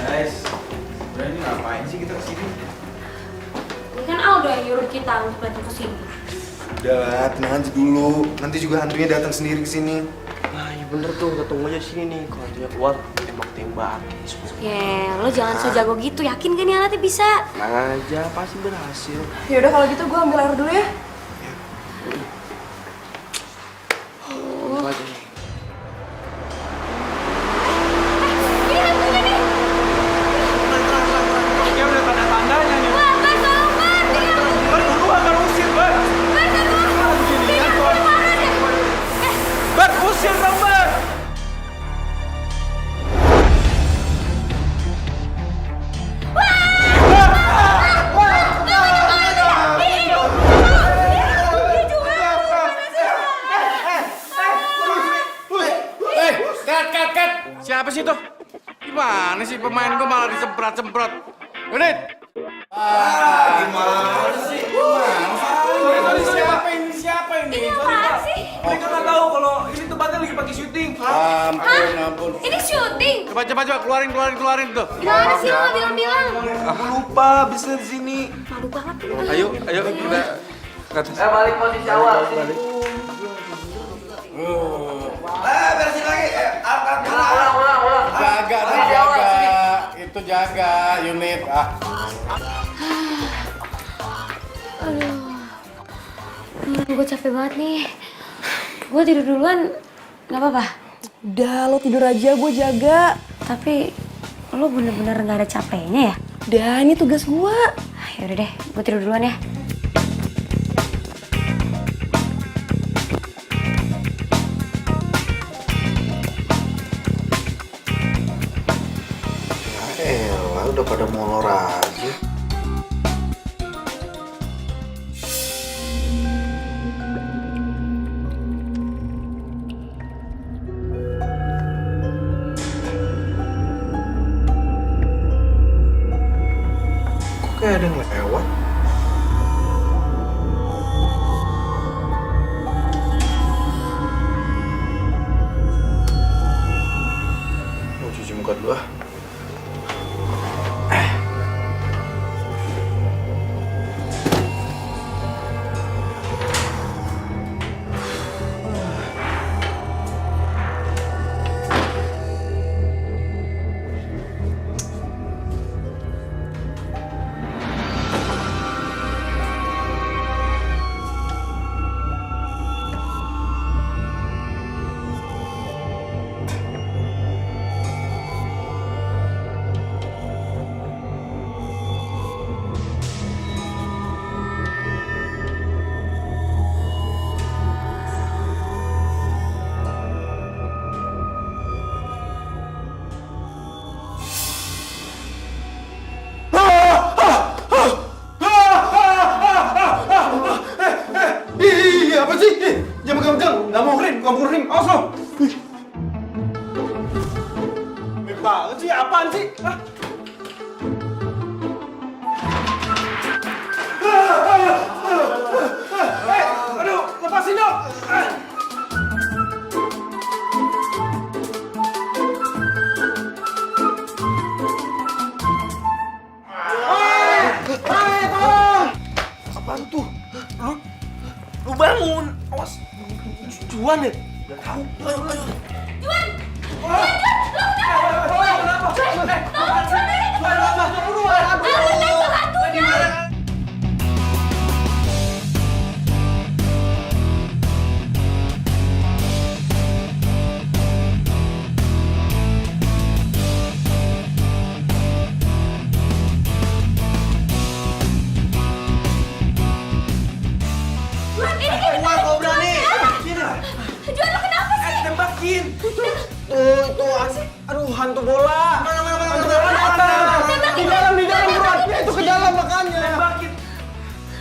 Guys, sebenarnya ini ngapain sih kita kesini? Ini kan Aldo yang nyuruh kita untuk datang ke sini. Udah lah, tenang aja dulu. Nanti juga hantunya datang sendiri ke sini. Nah, ya bener tuh, kita tunggu aja sini nih. Kalau hantunya keluar, tembak-tembak. Ya, lo jangan so jago gitu. Yakin kan nih alatnya bisa? Tenang aja, pasti berhasil. Yaudah kalau gitu gue ambil air dulu ya. Tunggu aja nih. Ini hantunya nih. Ya udah tanda-tandanya nih. Wah, Bert, tolong Bert. Ini hantunya. Berdua kan usir, Bert. Bert, tolong. Ini hantunya mana deh? Bert, usir dong, Bert. Cut. Siapa sih itu? Gimana sih pemain gue malah disemprot-semprot? Unit! Gimana sih? Siapa ini? Ini apaan sih? Mereka nggak tahu kalau ini tempatnya lagi pakai syuting. Ampun. Ini syuting. Coba, keluarin tuh. Gimana sih lo bilang-bilang? Aku lupa, bisa di sini. Malu banget. Ayo, kita ke atas. Balik posisi awal. Beresin lagi. Jaga. Itu jaga, unit. Gue capek banget nih. Gue tidur duluan, nggak apa-apa. Udah, lo tidur aja, gue jaga. Tapi lo bener-bener nggak ada capeknya ya? Udah, ini tugas gue. Yaudah deh, gue tidur duluan ya. Elah, udah pada molor aja. Kok kayak ada yang lewat? Mau cuci muka dulu ah. banget sih, apaan sih? Aduh, lepasin dong! Apaan tuh? Lu bangun. Awas. Juan ya? Gak tahu. Ayo. Juan, lo kenapa sih? Tembakin. Itu aduh hantu bola. Mana? Hantu bola di atas. Di dalam buruan. Itu ke dalam makanya. Tembakin.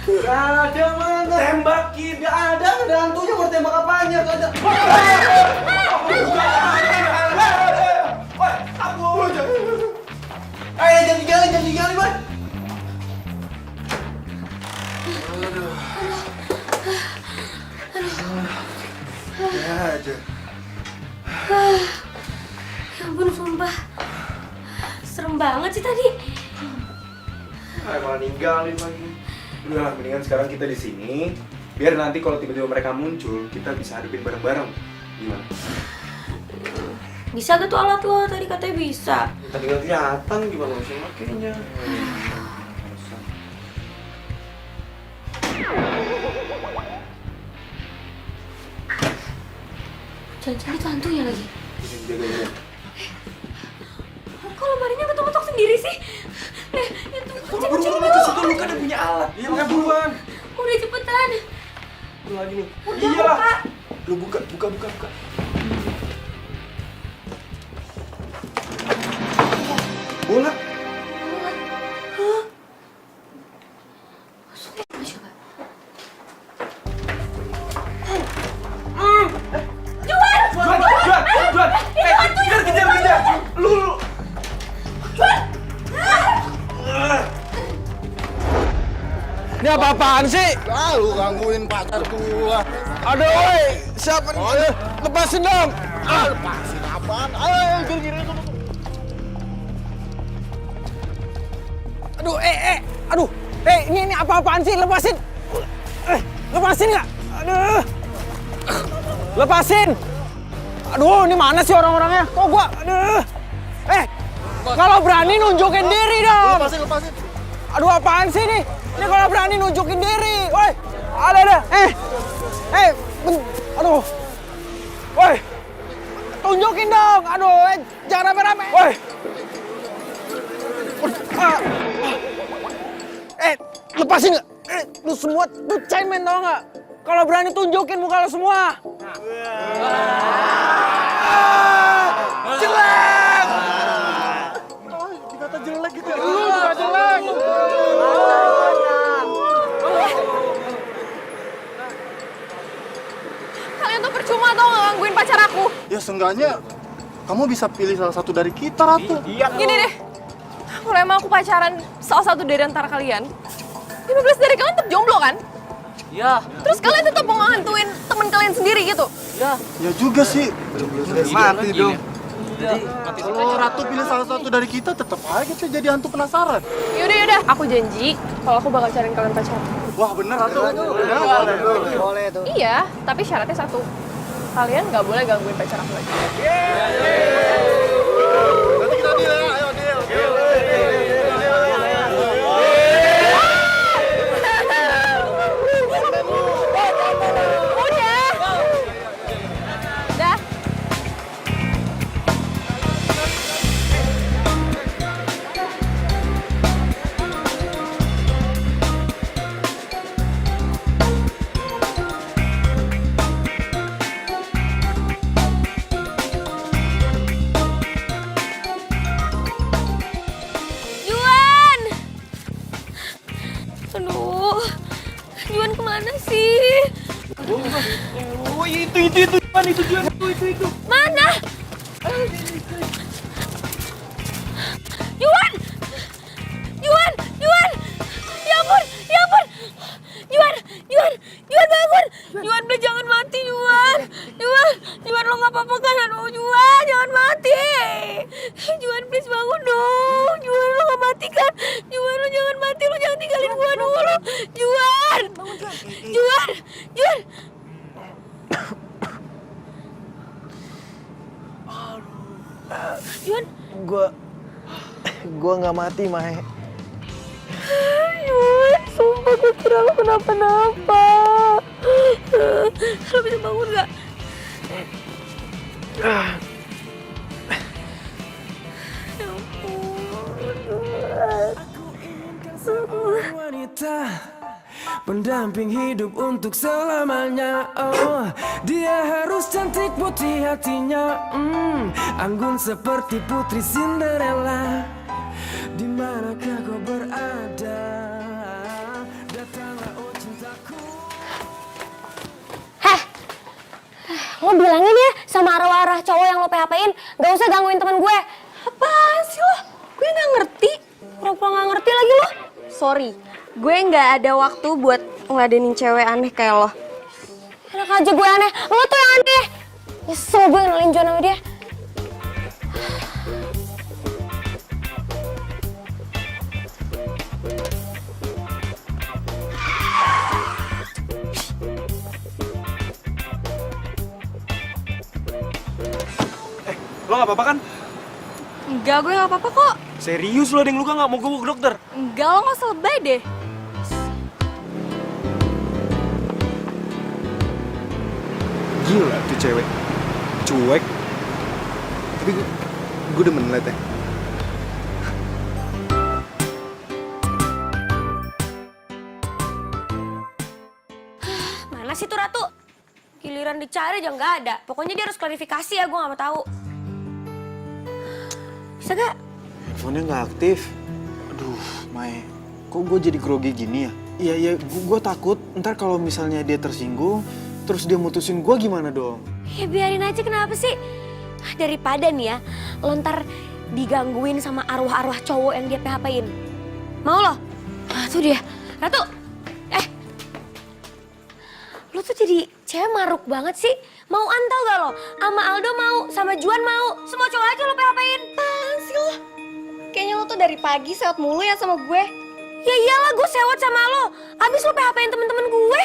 Gak ada mana. Tembakin. Gak ada hantunya, mau tembak apanya? Gak ada. Ayo jangan digali, Bang. Ya aja. Ya ampun, sumpah. Serem banget sih tadi. Malah ninggalin lagi. Udah, mendingan sekarang kita di sini. Biar nanti kalau tiba-tiba mereka muncul, kita bisa hadapin bareng-bareng. Gimana? Bisa gak tuh alat lo? Tadi katanya bisa. Tadi nggak kelihatan gimana bisa makainya. Jangan-jangan itu hantunya lagi. Jaga-jaga. Kok lemarinya ketok-ketok sendiri sih? Itu kecil-kecil Buru-buru ke situ, lu kan udah punya alat. Iya, makanya buruan. Udah cepetan. Lu lagi nih. Udah Iyalah. buka. Lu buka. Bola. Hah? Coba. Juan. Kejar. Lu. Ini apa-apaan sih? Lu gangguin pacar gua. Aduh, woi, siapa nih? Lepasin dong. Lepasin apaan? Ayo, gini. Aduh, ini apa-apaan sih? Lepasin. Lepasin nggak? Aduh. Lepasin. Aduh, ini mana sih orang-orangnya? Kok gua? Aduh. Kalau berani nunjukin diri dong. Lepasin. Aduh, apaan sih nih? Ini kalau berani nunjukin diri. Woi, ada. Aduh. Woi. Tunjukin dong. Aduh, jangan rame-rame. Woi. Lepasin nggak? Lu semua tuh cemen tau nggak? Kalau berani tunjukin muka lu semua. Jelek! Dikata jelek gitu ya. Lu juga jelek. Kalian tuh percuma tau nggak gangguin pacar aku. Ya seenggaknya kamu bisa pilih salah satu dari kita, Ratu. Gini deh, kalau emang aku pacaran salah satu dari antara kalian, 15 dari kalian tetap jomblo kan? Ya. Terus kalian tetap mau ngehantuin temen kalian sendiri gitu? Ya juga sih. Mati dong. Kalau Ratu pilih salah satu dari kita, tetap aja kita jadi hantu penasaran. Yaudah, aku janji kalau aku bakal cariin kalian pacar. Wah bener Ratu. Boleh tuh. Iya, tapi syaratnya satu. Kalian nggak boleh gangguin pacar aku lagi. Nanti kita deal ya, ayo deal. Dah. Juan! Aduh, Juan kemana sih? Oh, itu. Juan, itu. Mana? Gua nggak mati, Mae. Sumpah gue kira lo kenapa-napa. Lo bisa bangun gak? Wanita pendamping hidup untuk selamanya. Oh, dia harus cantik putih hatinya, anggun seperti putri Cinderella. Di manakah kau berada? Datanglah oh cintaku. Lo bilangin ya sama arwah-arwah cowok yang lo PHP-in, gak usah gangguin teman gue. Apaan sih lo? Gue gak ngerti. Pura-pura gak ngerti lagi lo. Sorry, gue nggak ada waktu buat ngeladenin cewek aneh kayak lo. Enak aja gue aneh, lo tuh yang aneh. Nyesel gue kenalin John sama dia. Lo gak apa-apa kan? Enggak, gue nggak apa-apa kok. Serius lo ada yang luka gak? Mau gue bawa ke dokter? Enggak, lo nggak usah lebay deh. Gila tuh cewek. Cuek. Tapi gue demen liatnya. Mana sih tuh Ratu? Giliran dicari aja nggak ada. Pokoknya dia harus klarifikasi ya, gue nggak mau tahu. Bisa gak? Handphonenya nggak aktif. Aduh, Mae. Kok gue jadi grogi gini ya? Iya, gue takut ntar kalau misalnya dia tersinggung, terus dia mutusin gue gimana dong? Ya biarin aja, kenapa sih? Daripada nih ya, lo ntar digangguin sama arwah-arwah cowok yang dia PHP-in. Mau lo? Ah, tuh dia. Ratu! Lo tuh jadi cewek maruk banget sih. Mau antau gak lo? Sama Aldo mau, sama Juan mau. Semua cowok aja lo PHP-in. Apaan sih lo? Kayaknya lo tuh dari pagi sewot mulu ya sama gue. Ya iyalah, gue sewot sama lo. Abis lo PHP-in temen-temen gue.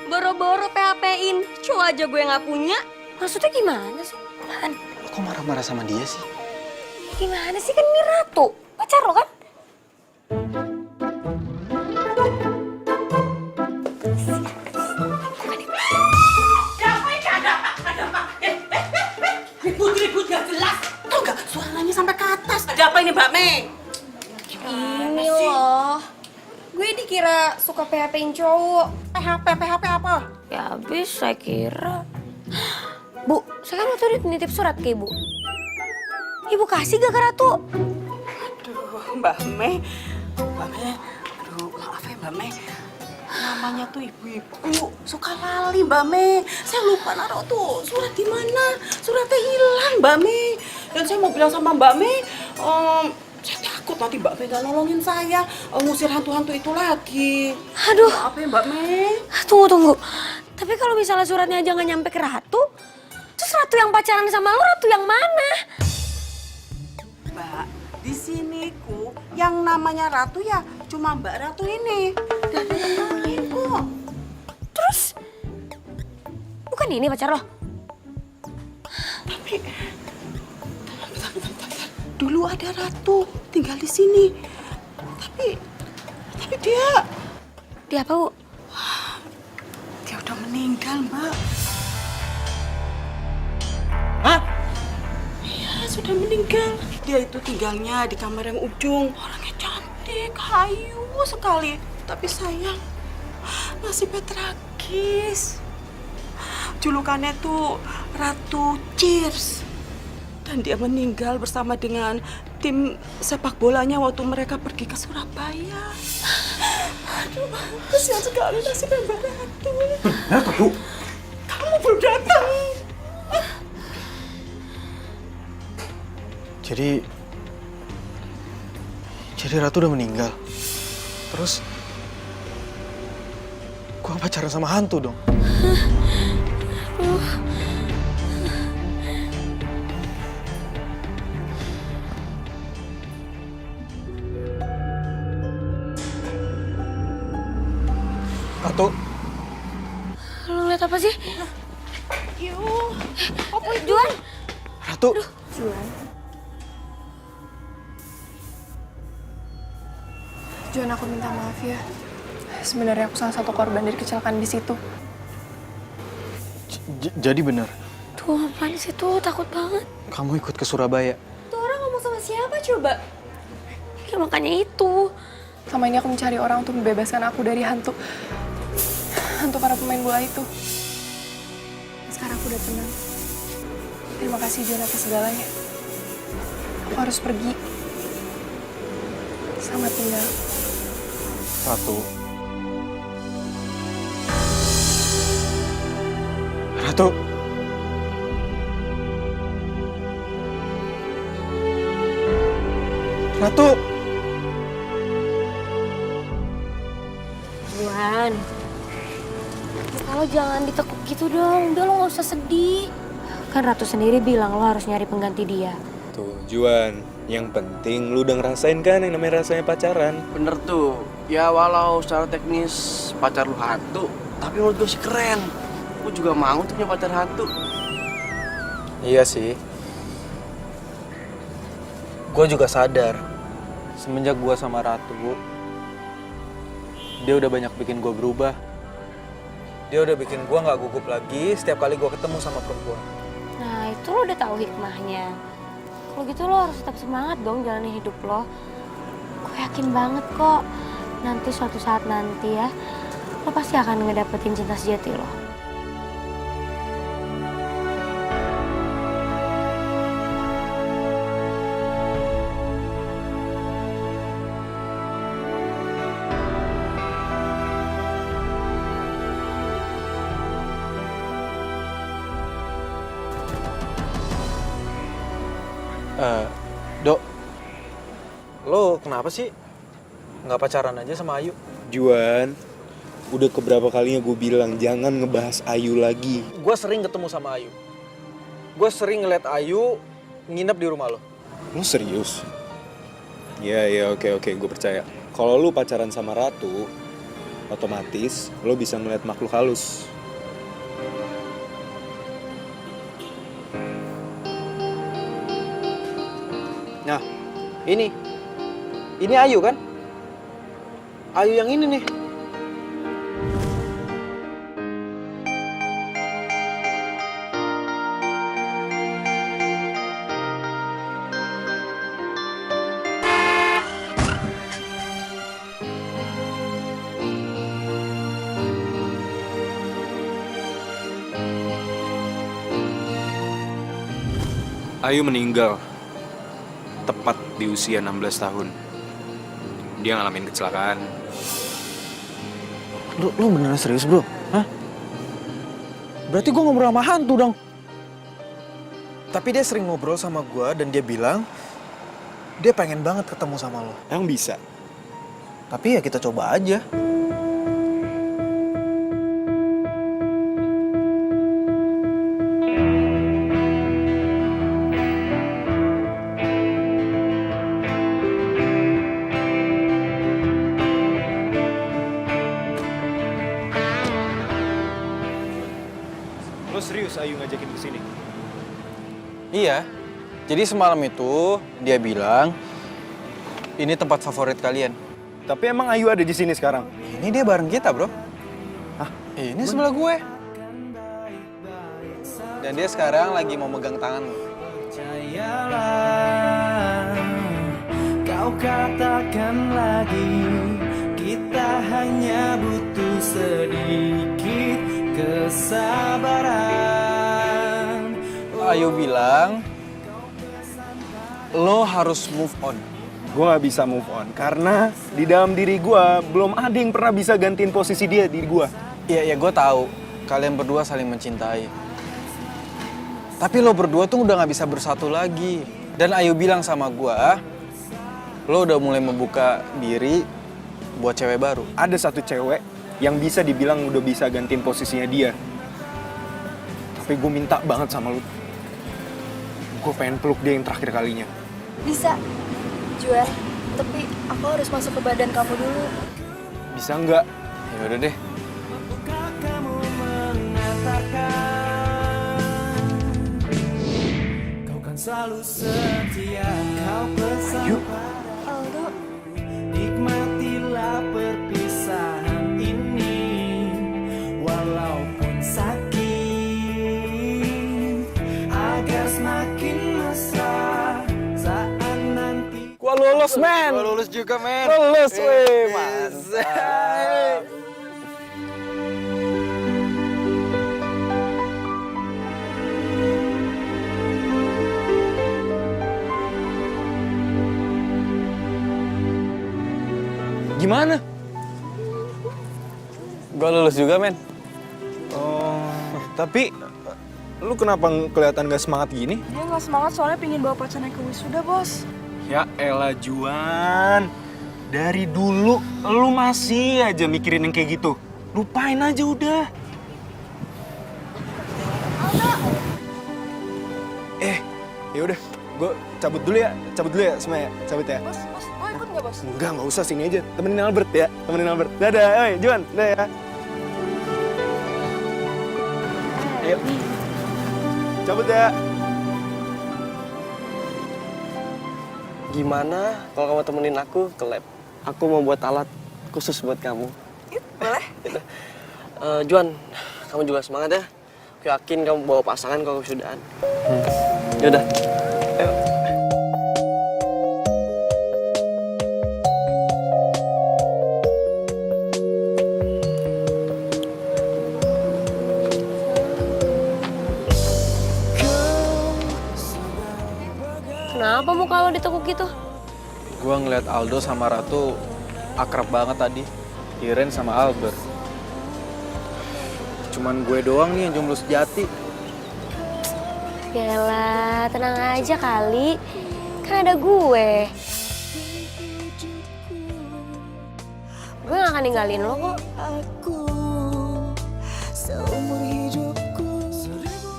Boro-boro PHP-in, cowok aja gue nggak punya. Maksudnya gimana sih? Apaan? Lo kok marah-marah sama dia sih? Gimana sih, kan ini Ratu, pacar lo kan? Ribut gak jelas. Tau gak suaranya sampai ke atas. Ada apa ini Mbak Mei? Ini loh, gue dikira suka PHP-in cowok. PHP apa? Ya abis saya kira. Bu, saya kan waktu itu nitip surat ke ibu. Ibu kasih gak ke Ratu? Aduh Mbak Mei. Aduh maaf ya Mbak Mei. Namanya tuh ibu-ibu suka lali Mbak Mei. Saya lupa naruh tuh surat di mana. Suratnya hilang Mbak Mei. Dan saya mau bilang sama Mbak Mei, saya takut nanti Mbak Mei gak nolongin saya ngusir hantu-hantu itu lagi. Aduh. Maaf ya Mbak Mei. Tunggu. Tapi kalau misalnya suratnya aja gak nyampe ke Ratu, terus Ratu yang pacaran sama lo, Ratu yang mana? Mbak, di sini ku yang namanya Ratu ya cuma Mbak Ratu ini. Gak ada yang lain kok. Terus, bukan ini pacar lo? Tapi, bentar. Dulu ada Ratu tinggal di sini. Tapi dia... Dia apa, Bu? Dia udah meninggal, Mbak. Hah? Iya, sudah meninggal. Dia itu tinggalnya di kamar yang ujung. Orangnya cantik, hayu sekali. Tapi sayang, nasibnya tragis. Julukannya tuh Ratu Cheers. Dan dia meninggal bersama dengan tim sepak bolanya waktu mereka pergi ke Surabaya. Aduh, kasihan sekali nasibnya Mbak Ratu. Ratu? Kamu belum datang. Jadi Ratu udah meninggal. Terus gua pacaran sama hantu dong. Ratu. Lo ngeliat apa sih? Yuh, Apa Juan? Ratu. Juan, Juan, aku minta maaf ya. Sebenarnya aku salah satu korban dari kecelakaan di situ. Jadi bener, Tuh apaan sih tuh, takut banget. kamu ikut ke Surabaya? Tuh orang ngomong sama siapa coba? Ya makanya itu. Selama ini aku mencari orang untuk membebaskan aku dari hantu para pemain bola itu. Sekarang aku udah tenang. Terima kasih Juan atas segalanya. Aku harus pergi. Selamat tinggal. Ratu. Ratu. Ratu. Juan, kalau jangan ditekuk gitu dong. Udah lo gak usah sedih. Kan Ratu sendiri bilang lo harus nyari pengganti dia. Tuh, Juan, yang penting lu udah ngerasain kan yang namanya rasanya pacaran. Bener tuh. Ya walau secara teknis pacar lu hantu, tapi menurut gue sih keren. Gue juga mau tuh punya pacar hantu. Iya sih. Gue juga sadar, semenjak gue sama Ratu, dia udah banyak bikin gue berubah. Dia udah bikin gue gak gugup lagi setiap kali gue ketemu sama perempuan. Nah itu lo udah tahu hikmahnya. Kalau gitu lo harus tetap semangat dong jalanin hidup lo. Gue yakin banget kok, nanti suatu saat nanti ya, lo pasti akan ngedapetin cinta sejati lo. Dok, lo kenapa sih nggak pacaran aja sama Ayu? Juan, udah keberapa kalinya gue bilang jangan ngebahas Ayu lagi. Gue sering ketemu sama Ayu. Gue sering ngeliat Ayu nginep di rumah lo. Lu serius? Ya, oke, gue percaya. Kalau lu pacaran sama Ratu, otomatis lo bisa ngeliat makhluk halus. Nah, ini Ayu kan? Ayu yang ini nih. Ayu meninggal tepat di usia 16 tahun. Dia ngalamin kecelakaan. Lu beneran serius, bro? Hah? Berarti gue ngobrol sama hantu dong. Tapi dia sering ngobrol sama gue dan dia bilang dia pengen banget ketemu sama lo. Yang bisa. Tapi ya kita coba aja. Lo serius Ayu ngajakin ke sini? Iya. Jadi semalam itu dia bilang ini tempat favorit kalian. Tapi emang Ayu ada di sini sekarang? Ini dia bareng kita, bro. Hah? Ini sebelah gue. Dan dia sekarang lagi mau megang tangan lo. Percayalah, kau katakan lagi, kita hanya butuh sedikit kesabaran. Ayu bilang lo harus move on. Gue gak bisa move on karena di dalam diri gue belum ada yang pernah bisa gantiin posisi dia di gue. Iya, gue tahu kalian berdua saling mencintai. Tapi lo berdua tuh udah gak bisa bersatu lagi. Dan Ayu bilang sama gue, lo udah mulai membuka diri buat cewek baru. Ada satu cewek yang bisa dibilang udah bisa gantiin posisinya dia. Tapi gue minta banget sama lo. Gue pengen peluk dia yang terakhir kalinya. Bisa, Juan. Tapi aku harus masuk ke badan kamu dulu. Bisa nggak? Ya udah deh. Kamu mengatakan kau kan selalu setia, kau pesan padaku, nikmatilah Gua lulus, men. Gua lulus juga, men. Lulus, weh. Mantap. Gimana? Gua lulus juga, men. Oh, tapi lu kenapa kelihatan gak semangat gini? Dia nggak semangat soalnya pingin bawa pacarnya ke wisuda, Bos. Ya elah Juan, dari dulu lu masih aja mikirin yang kayak gitu. Lupain aja udah. Ya udah, gue cabut dulu ya semua ya, cabut ya. Bos, lo ikut nggak, Bos? Nggak usah, sini aja, temenin Albert ya, temenin Albert. Dadah, oi Juan, dadah ya. Ayo, cabut ya. Gimana kalau kamu temenin aku ke lab? Aku mau buat alat khusus buat kamu. Boleh. Juan, kamu juga semangat ya. Aku yakin kamu bawa pasangan kalau kesudahan. Yaudah. Ayo. Kenapa muka lo ditekuk gitu? Gua ngeliat Aldo sama Ratu akrab banget tadi. Iren sama Albert. Cuman gue doang nih yang jomblo sejati. Yalah, tenang aja kali. Kan ada gue. Gue gak akan ninggalin lo kok.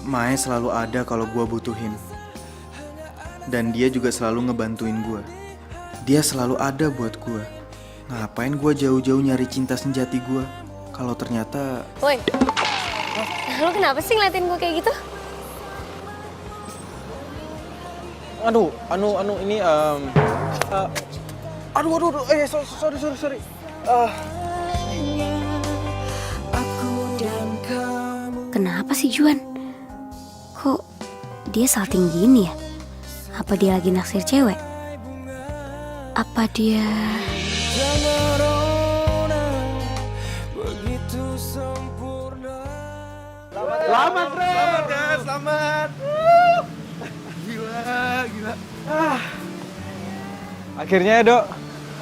Mae selalu ada kalau gue butuhin. Dan dia juga selalu ngebantuin gue. Dia selalu ada buat gue. Ngapain gue jauh-jauh nyari cinta sejati gue? Kalau ternyata... Woi, lo kenapa sih ngeliatin gue kayak gitu? Aduh, ini sorry. Kenapa sih Juan? Kok dia salting gini ya? Apa dia lagi naksir cewek? Apa dia... Selamat, Bro. Selamat, ya, selamat. Gila. Akhirnya, Dok.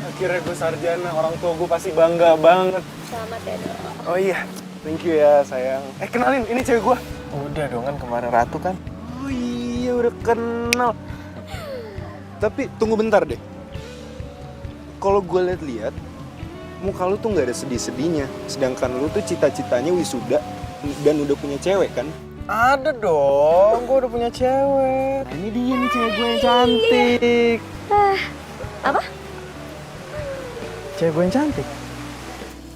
Akhirnya gue sarjana, orang tua gue pasti bangga banget. Selamat ya, Dok. Oh iya, thank you ya, sayang. Kenalin, ini cewek gue. udah dong kan kemarin Ratu kan. Oh iya, udah kenal. Tapi tunggu bentar deh. Kalau gue lihat-lihat, muka lu tuh nggak ada sedih-sedihnya. Sedangkan lu tuh cita-citanya wisuda dan udah punya cewek kan? Ada dong, gue udah punya cewek. Nah, ini dia nih cewek gue yang cantik. Apa? Cewek gue yang cantik.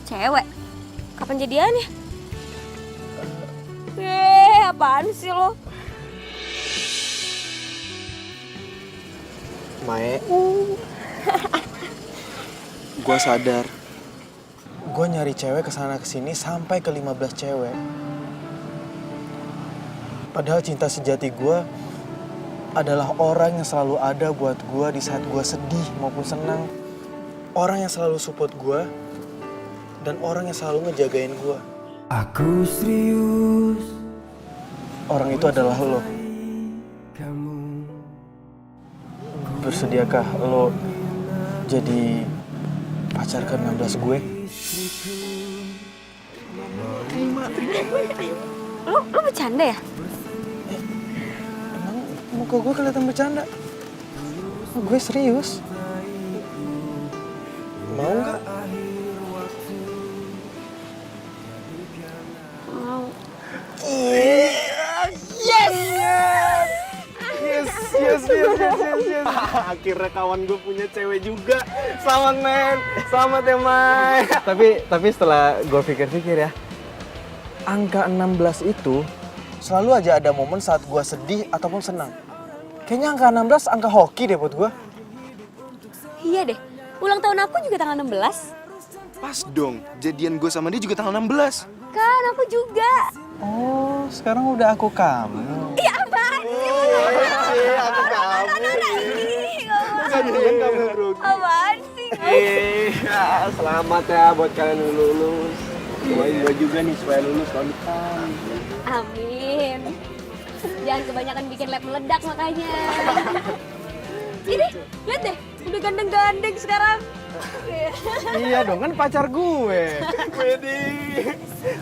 Cewek? Kapan jadiannya? Apaan sih lo? Mae. Gue sadar. Gue nyari cewek kesana kesini sampai ke 15 cewek. Padahal cinta sejati gue adalah orang yang selalu ada buat gue di saat gue sedih maupun senang. Orang yang selalu support gue dan orang yang selalu ngejagain gue. Aku serius. Orang itu adalah lo. Bersediakah lo jadi pacar ke-16 gue? Lo bercanda ya? Emang muka gue kelihatan bercanda? Gue serius. Mau nggak? Mau. Yes. Akhirnya kawan gue punya cewek juga. Selamat, men. Selamat ya, Mai. Tapi setelah gue pikir-pikir ya, angka 16 itu selalu aja ada momen saat gue sedih ataupun senang. Kayaknya angka 16 angka hoki deh buat gue. Iya deh, ulang tahun aku juga tanggal 16. Pas dong, jadian gue sama dia juga tanggal 16. Kan aku juga. Oh, sekarang udah aku kamu. Iya apaan sih? Aku kamu. jadian kamu bro. Apaan sih? Selamat ya buat kalian yang lulus. Doain gue juga nih supaya lulus tahun depan. Amin. Jangan kebanyakan bikin lab meledak makanya. Ini, lihat deh, udah gandeng-gandeng sekarang. Iya dong, kan pacar gue. Wedi.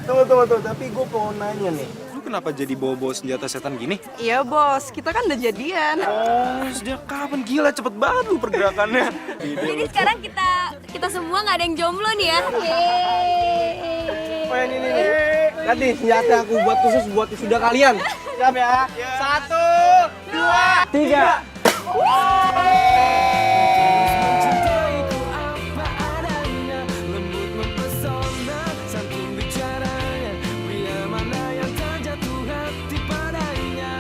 Tunggu, tapi gue mau nanya nih. Lu kenapa jadi bawa-bawa senjata setan gini? Iya bos, kita kan udah jadian. Oh, sejak kapan? Gila, cepet banget lu pergerakannya. Jadi sekarang kita semua nggak ada yang jomblo nih ya. Yeay. Oh, ini nih. Nanti senjata aku buat khusus buat wisuda kalian. Siap ya? 1, 2, 3. Mencintaiku apa adanya, lembut mempesona, santun bicaranya, pria mana yang tak jatuh hati padanya.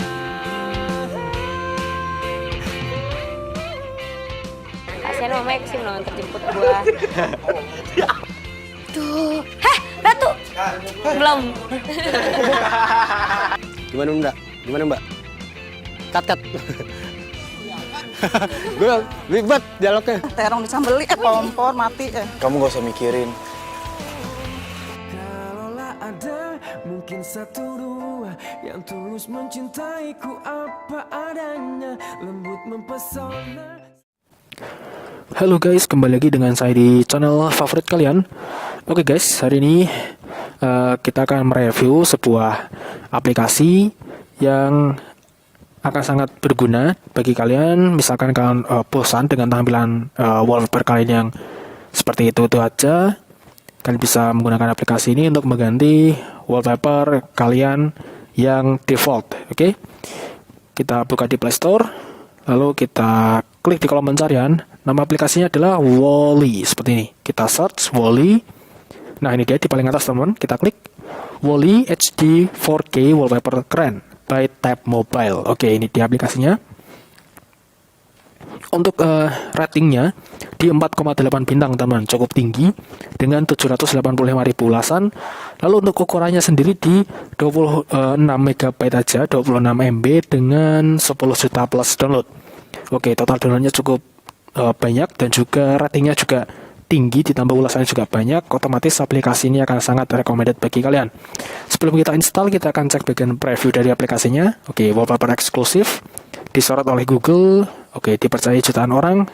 Kasian mamanya kesini loh untuk jemput gua. Tuh, Ratu. Belum. Gimana mbak? Cut. Gue ribet dialognya. Terong disambeli, kompor mati. Kamu gak usah mikirin. Kalaulah ada mungkin satu dua yang tulus mencintaiku apa adanya, lembut mempesona. Halo guys, kembali lagi dengan saya di channel favorit kalian. Oke guys, hari ini kita akan mereview sebuah aplikasi yang akan sangat berguna bagi kalian. Misalkan kalian bosan dengan tampilan wallpaper kalian yang seperti itu aja, kalian bisa menggunakan aplikasi ini untuk mengganti wallpaper kalian yang default. Oke, kita buka di Play Store, lalu kita klik di kolom pencarian. Nama aplikasinya adalah Wally, seperti ini. Kita search Wally. Nah, ini dia di paling atas teman. Kita klik Wally HD 4K wallpaper keren by Tap Mobile. Oke, ini dia aplikasinya. Untuk ratingnya di 4,8 bintang teman, cukup tinggi dengan 785.000 ulasan. Lalu untuk ukurannya sendiri di 26 MB aja, 26 MB dengan 10 juta plus download. Oke, total downloadnya cukup banyak dan juga ratingnya juga tinggi, ditambah ulasannya juga banyak. Otomatis aplikasi ini akan sangat recommended bagi kalian. Sebelum kita install, kita akan cek bagian preview dari aplikasinya. Oke, wallpaper eksklusif, disorot oleh Google. Oke, dipercayai jutaan orang.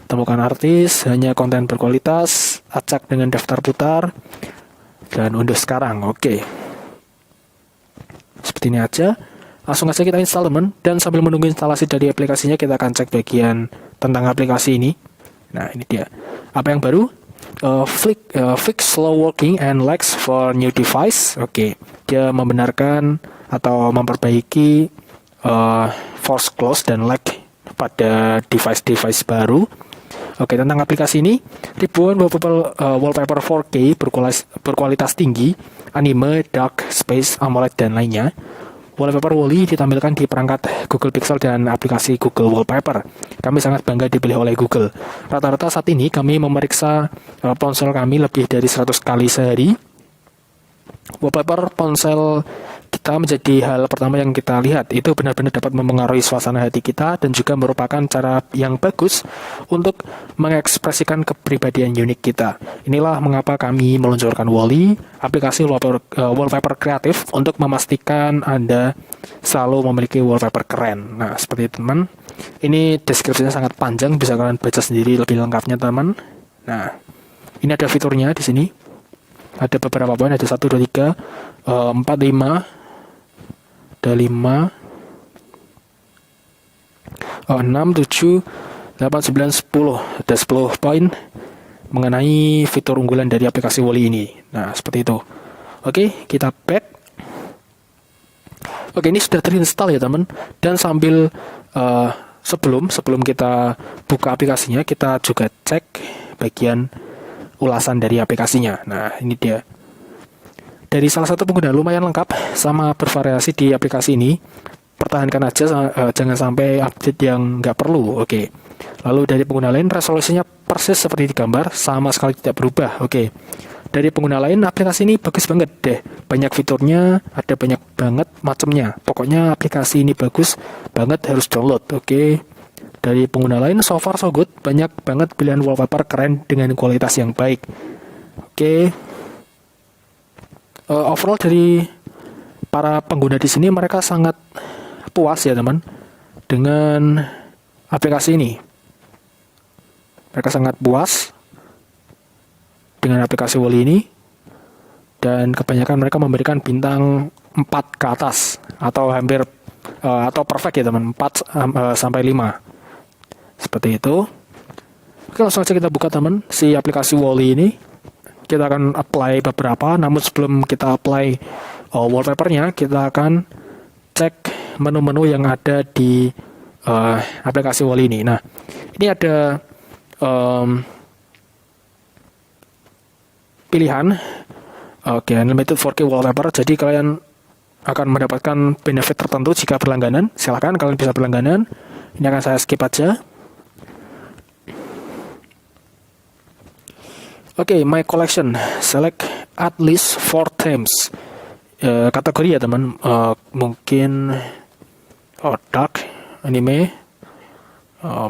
Temukan artis, hanya konten berkualitas, acak dengan daftar putar, dan unduh sekarang. Oke, seperti ini aja. Langsung aja kita install teman. Dan sambil menunggu instalasi dari aplikasinya, kita akan cek bagian tentang aplikasi ini. Nah, ini dia. Apa yang baru? Fix slow working and lags for new device. Oke, dia membenarkan atau memperbaiki force close dan lag pada device-device baru. Oke, tentang aplikasi ini, ribuan wallpaper 4K berkualitas tinggi, anime, dark, space, AMOLED, dan lainnya. Wallpaper Wally ditampilkan di perangkat Google Pixel dan aplikasi Google Wallpaper. Kami sangat bangga dipilih oleh Google. Rata-rata saat ini kami memeriksa ponsel kami lebih dari 100 kali sehari. Wallpaper ponsel kita menjadi hal pertama yang kita lihat. Itu benar-benar dapat mempengaruhi suasana hati kita dan juga merupakan cara yang bagus untuk mengekspresikan kepribadian unik kita. Inilah mengapa kami meluncurkan Wally, aplikasi wallpaper kreatif untuk memastikan Anda selalu memiliki wallpaper keren. Nah, seperti itu teman. Ini deskripsinya sangat panjang, bisa kalian baca sendiri lebih lengkapnya teman. Nah, ini ada fiturnya di sini. Ada beberapa poin, ada 1, 2, 3, 4, 5, ada 5, 6, 7, 8, 9, 10. Ada 10 poin mengenai fitur unggulan dari aplikasi Wally ini. Nah, seperti itu. Oke, kita back. Oke, ini sudah terinstall ya teman. Dan sambil sebelum kita buka aplikasinya, kita juga cek bagian ulasan dari aplikasinya. Nah, ini dia. Dari salah satu pengguna lumayan lengkap sama bervariasi di aplikasi ini. Pertahankan aja, jangan sampai update yang nggak perlu. Oke. Lalu dari pengguna lain, resolusinya persis seperti di gambar, sama sekali tidak berubah. Oke. Dari pengguna lain, aplikasi ini bagus banget deh. Banyak fiturnya, ada banyak banget macamnya. Pokoknya aplikasi ini bagus banget, harus download. Oke. dari pengguna lain, so far so good. Banyak banget pilihan wallpaper keren dengan kualitas yang baik. Oke. Overall dari para pengguna di sini, mereka sangat puas ya teman dengan aplikasi ini. Mereka sangat puas dengan aplikasi Wall-E ini, dan kebanyakan mereka memberikan bintang 4 ke atas atau hampir atau perfect ya teman, 4 sampai 5 seperti itu. Oke, langsung aja kita buka teman si aplikasi Wall-E ini. Kita akan apply beberapa, namun sebelum kita apply wallpapernya, kita akan cek menu-menu yang ada di aplikasi Wall-E ini. Nah, ini ada pilihan unlimited 4K wallpaper. Jadi kalian akan mendapatkan benefit tertentu jika berlangganan. Silahkan kalian bisa berlangganan. Ini akan saya skip aja. My collection. Select at least 4 themes. Kategori ya teman. Mungkin dark, anime,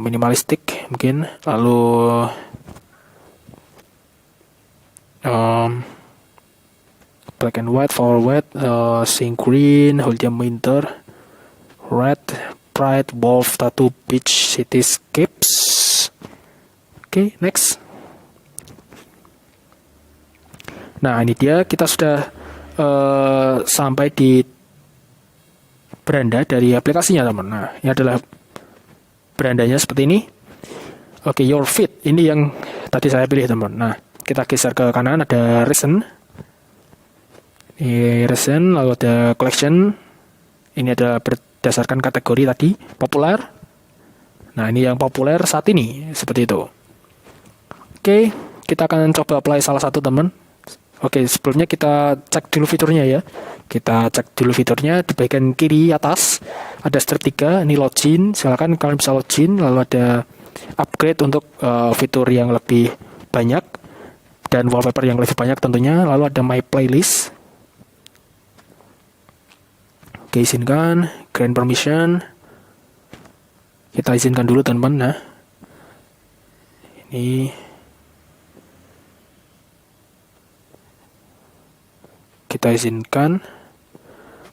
minimalistik mungkin, lalu black and white, flower white, sea green, Hold'em winter, red, pride, wolf, tattoo, beach, cityscapes. Next. Nah, ini dia, kita sudah sampai di beranda dari aplikasinya teman. Nah, ini adalah berandanya seperti ini. Your feed, ini yang tadi saya pilih teman. Nah, kita geser ke kanan, ada recent. Ini recent, lalu ada collection. Ini ada berdasarkan kategori tadi, populer. Nah, ini yang populer saat ini, seperti itu. Kita akan coba apply salah satu teman. Sebelumnya kita cek dulu fiturnya ya. Kita cek dulu fiturnya di bagian kiri atas. Ada strip 3, ini login. Silakan kalian bisa login. Lalu ada upgrade untuk fitur yang lebih banyak dan wallpaper yang lebih banyak tentunya. Lalu ada my playlist. Izinkan. Grant permission. Kita izinkan dulu teman-teman. Nah, ini kita izinkan.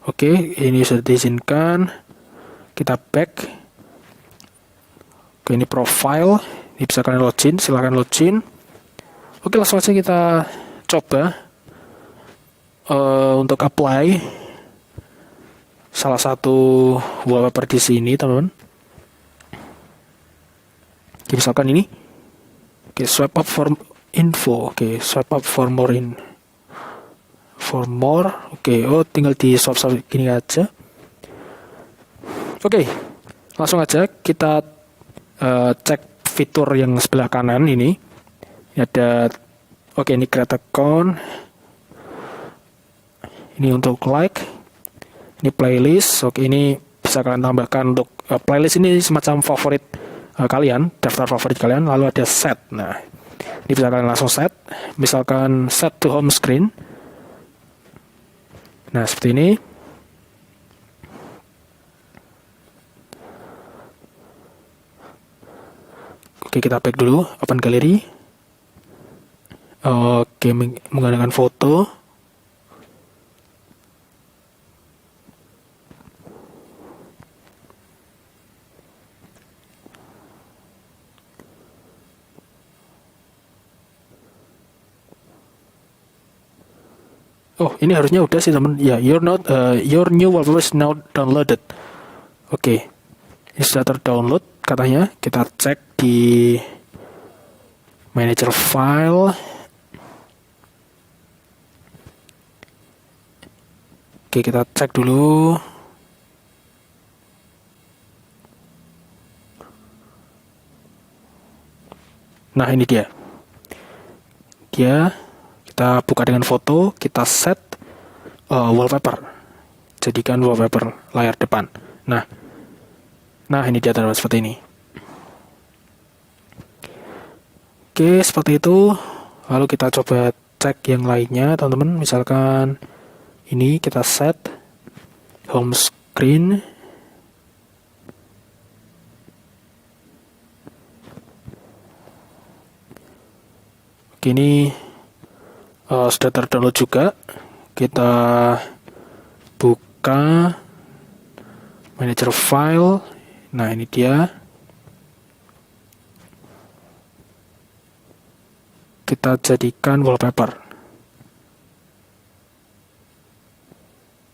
Ini sudah diizinkan. Kita back. Ini profile. Ini bisa kalian login, silahkan login. Langsung aja kita coba untuk apply salah satu wallpaper di sini, teman-teman. Misalkan ini. Swipe up for info. Swipe up for more tinggal di swipe gini aja. Langsung aja kita cek fitur yang sebelah kanan ini. Ada ini create account. Ini untuk like. Ini playlist. Ini bisa kalian tambahkan untuk playlist ini semacam favorit kalian, daftar favorit kalian. Lalu ada set. Nah, ini bisa kalian langsung set. Misalkan set to home screen. Nah, seperti ini. Kita back dulu, open gallery. Menggunakan foto. Ini harusnya udah sih teman. Ya, your new wallpaper is now downloaded. Ini sudah terdownload katanya. Kita cek di manager file. Kita cek dulu. Nah, ini dia. Kita buka dengan foto, kita set wallpaper. Jadikan wallpaper layar depan. Nah ini dia teman-teman, seperti ini. Seperti itu. Lalu kita coba cek yang lainnya, teman-teman. Misalkan ini kita set home screen. Kini sudah terdownload juga. Kita buka manager file. Nah, ini dia. Kita jadikan wallpaper.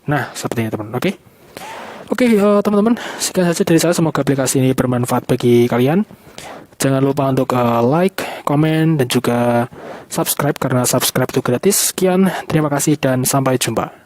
Nah, seperti ini teman. Oke, teman-teman, sekian saja dari saya. Semoga aplikasi ini bermanfaat bagi kalian. Jangan lupa untuk like, komen, dan juga subscribe, karena subscribe itu gratis. Sekian, terima kasih dan sampai jumpa.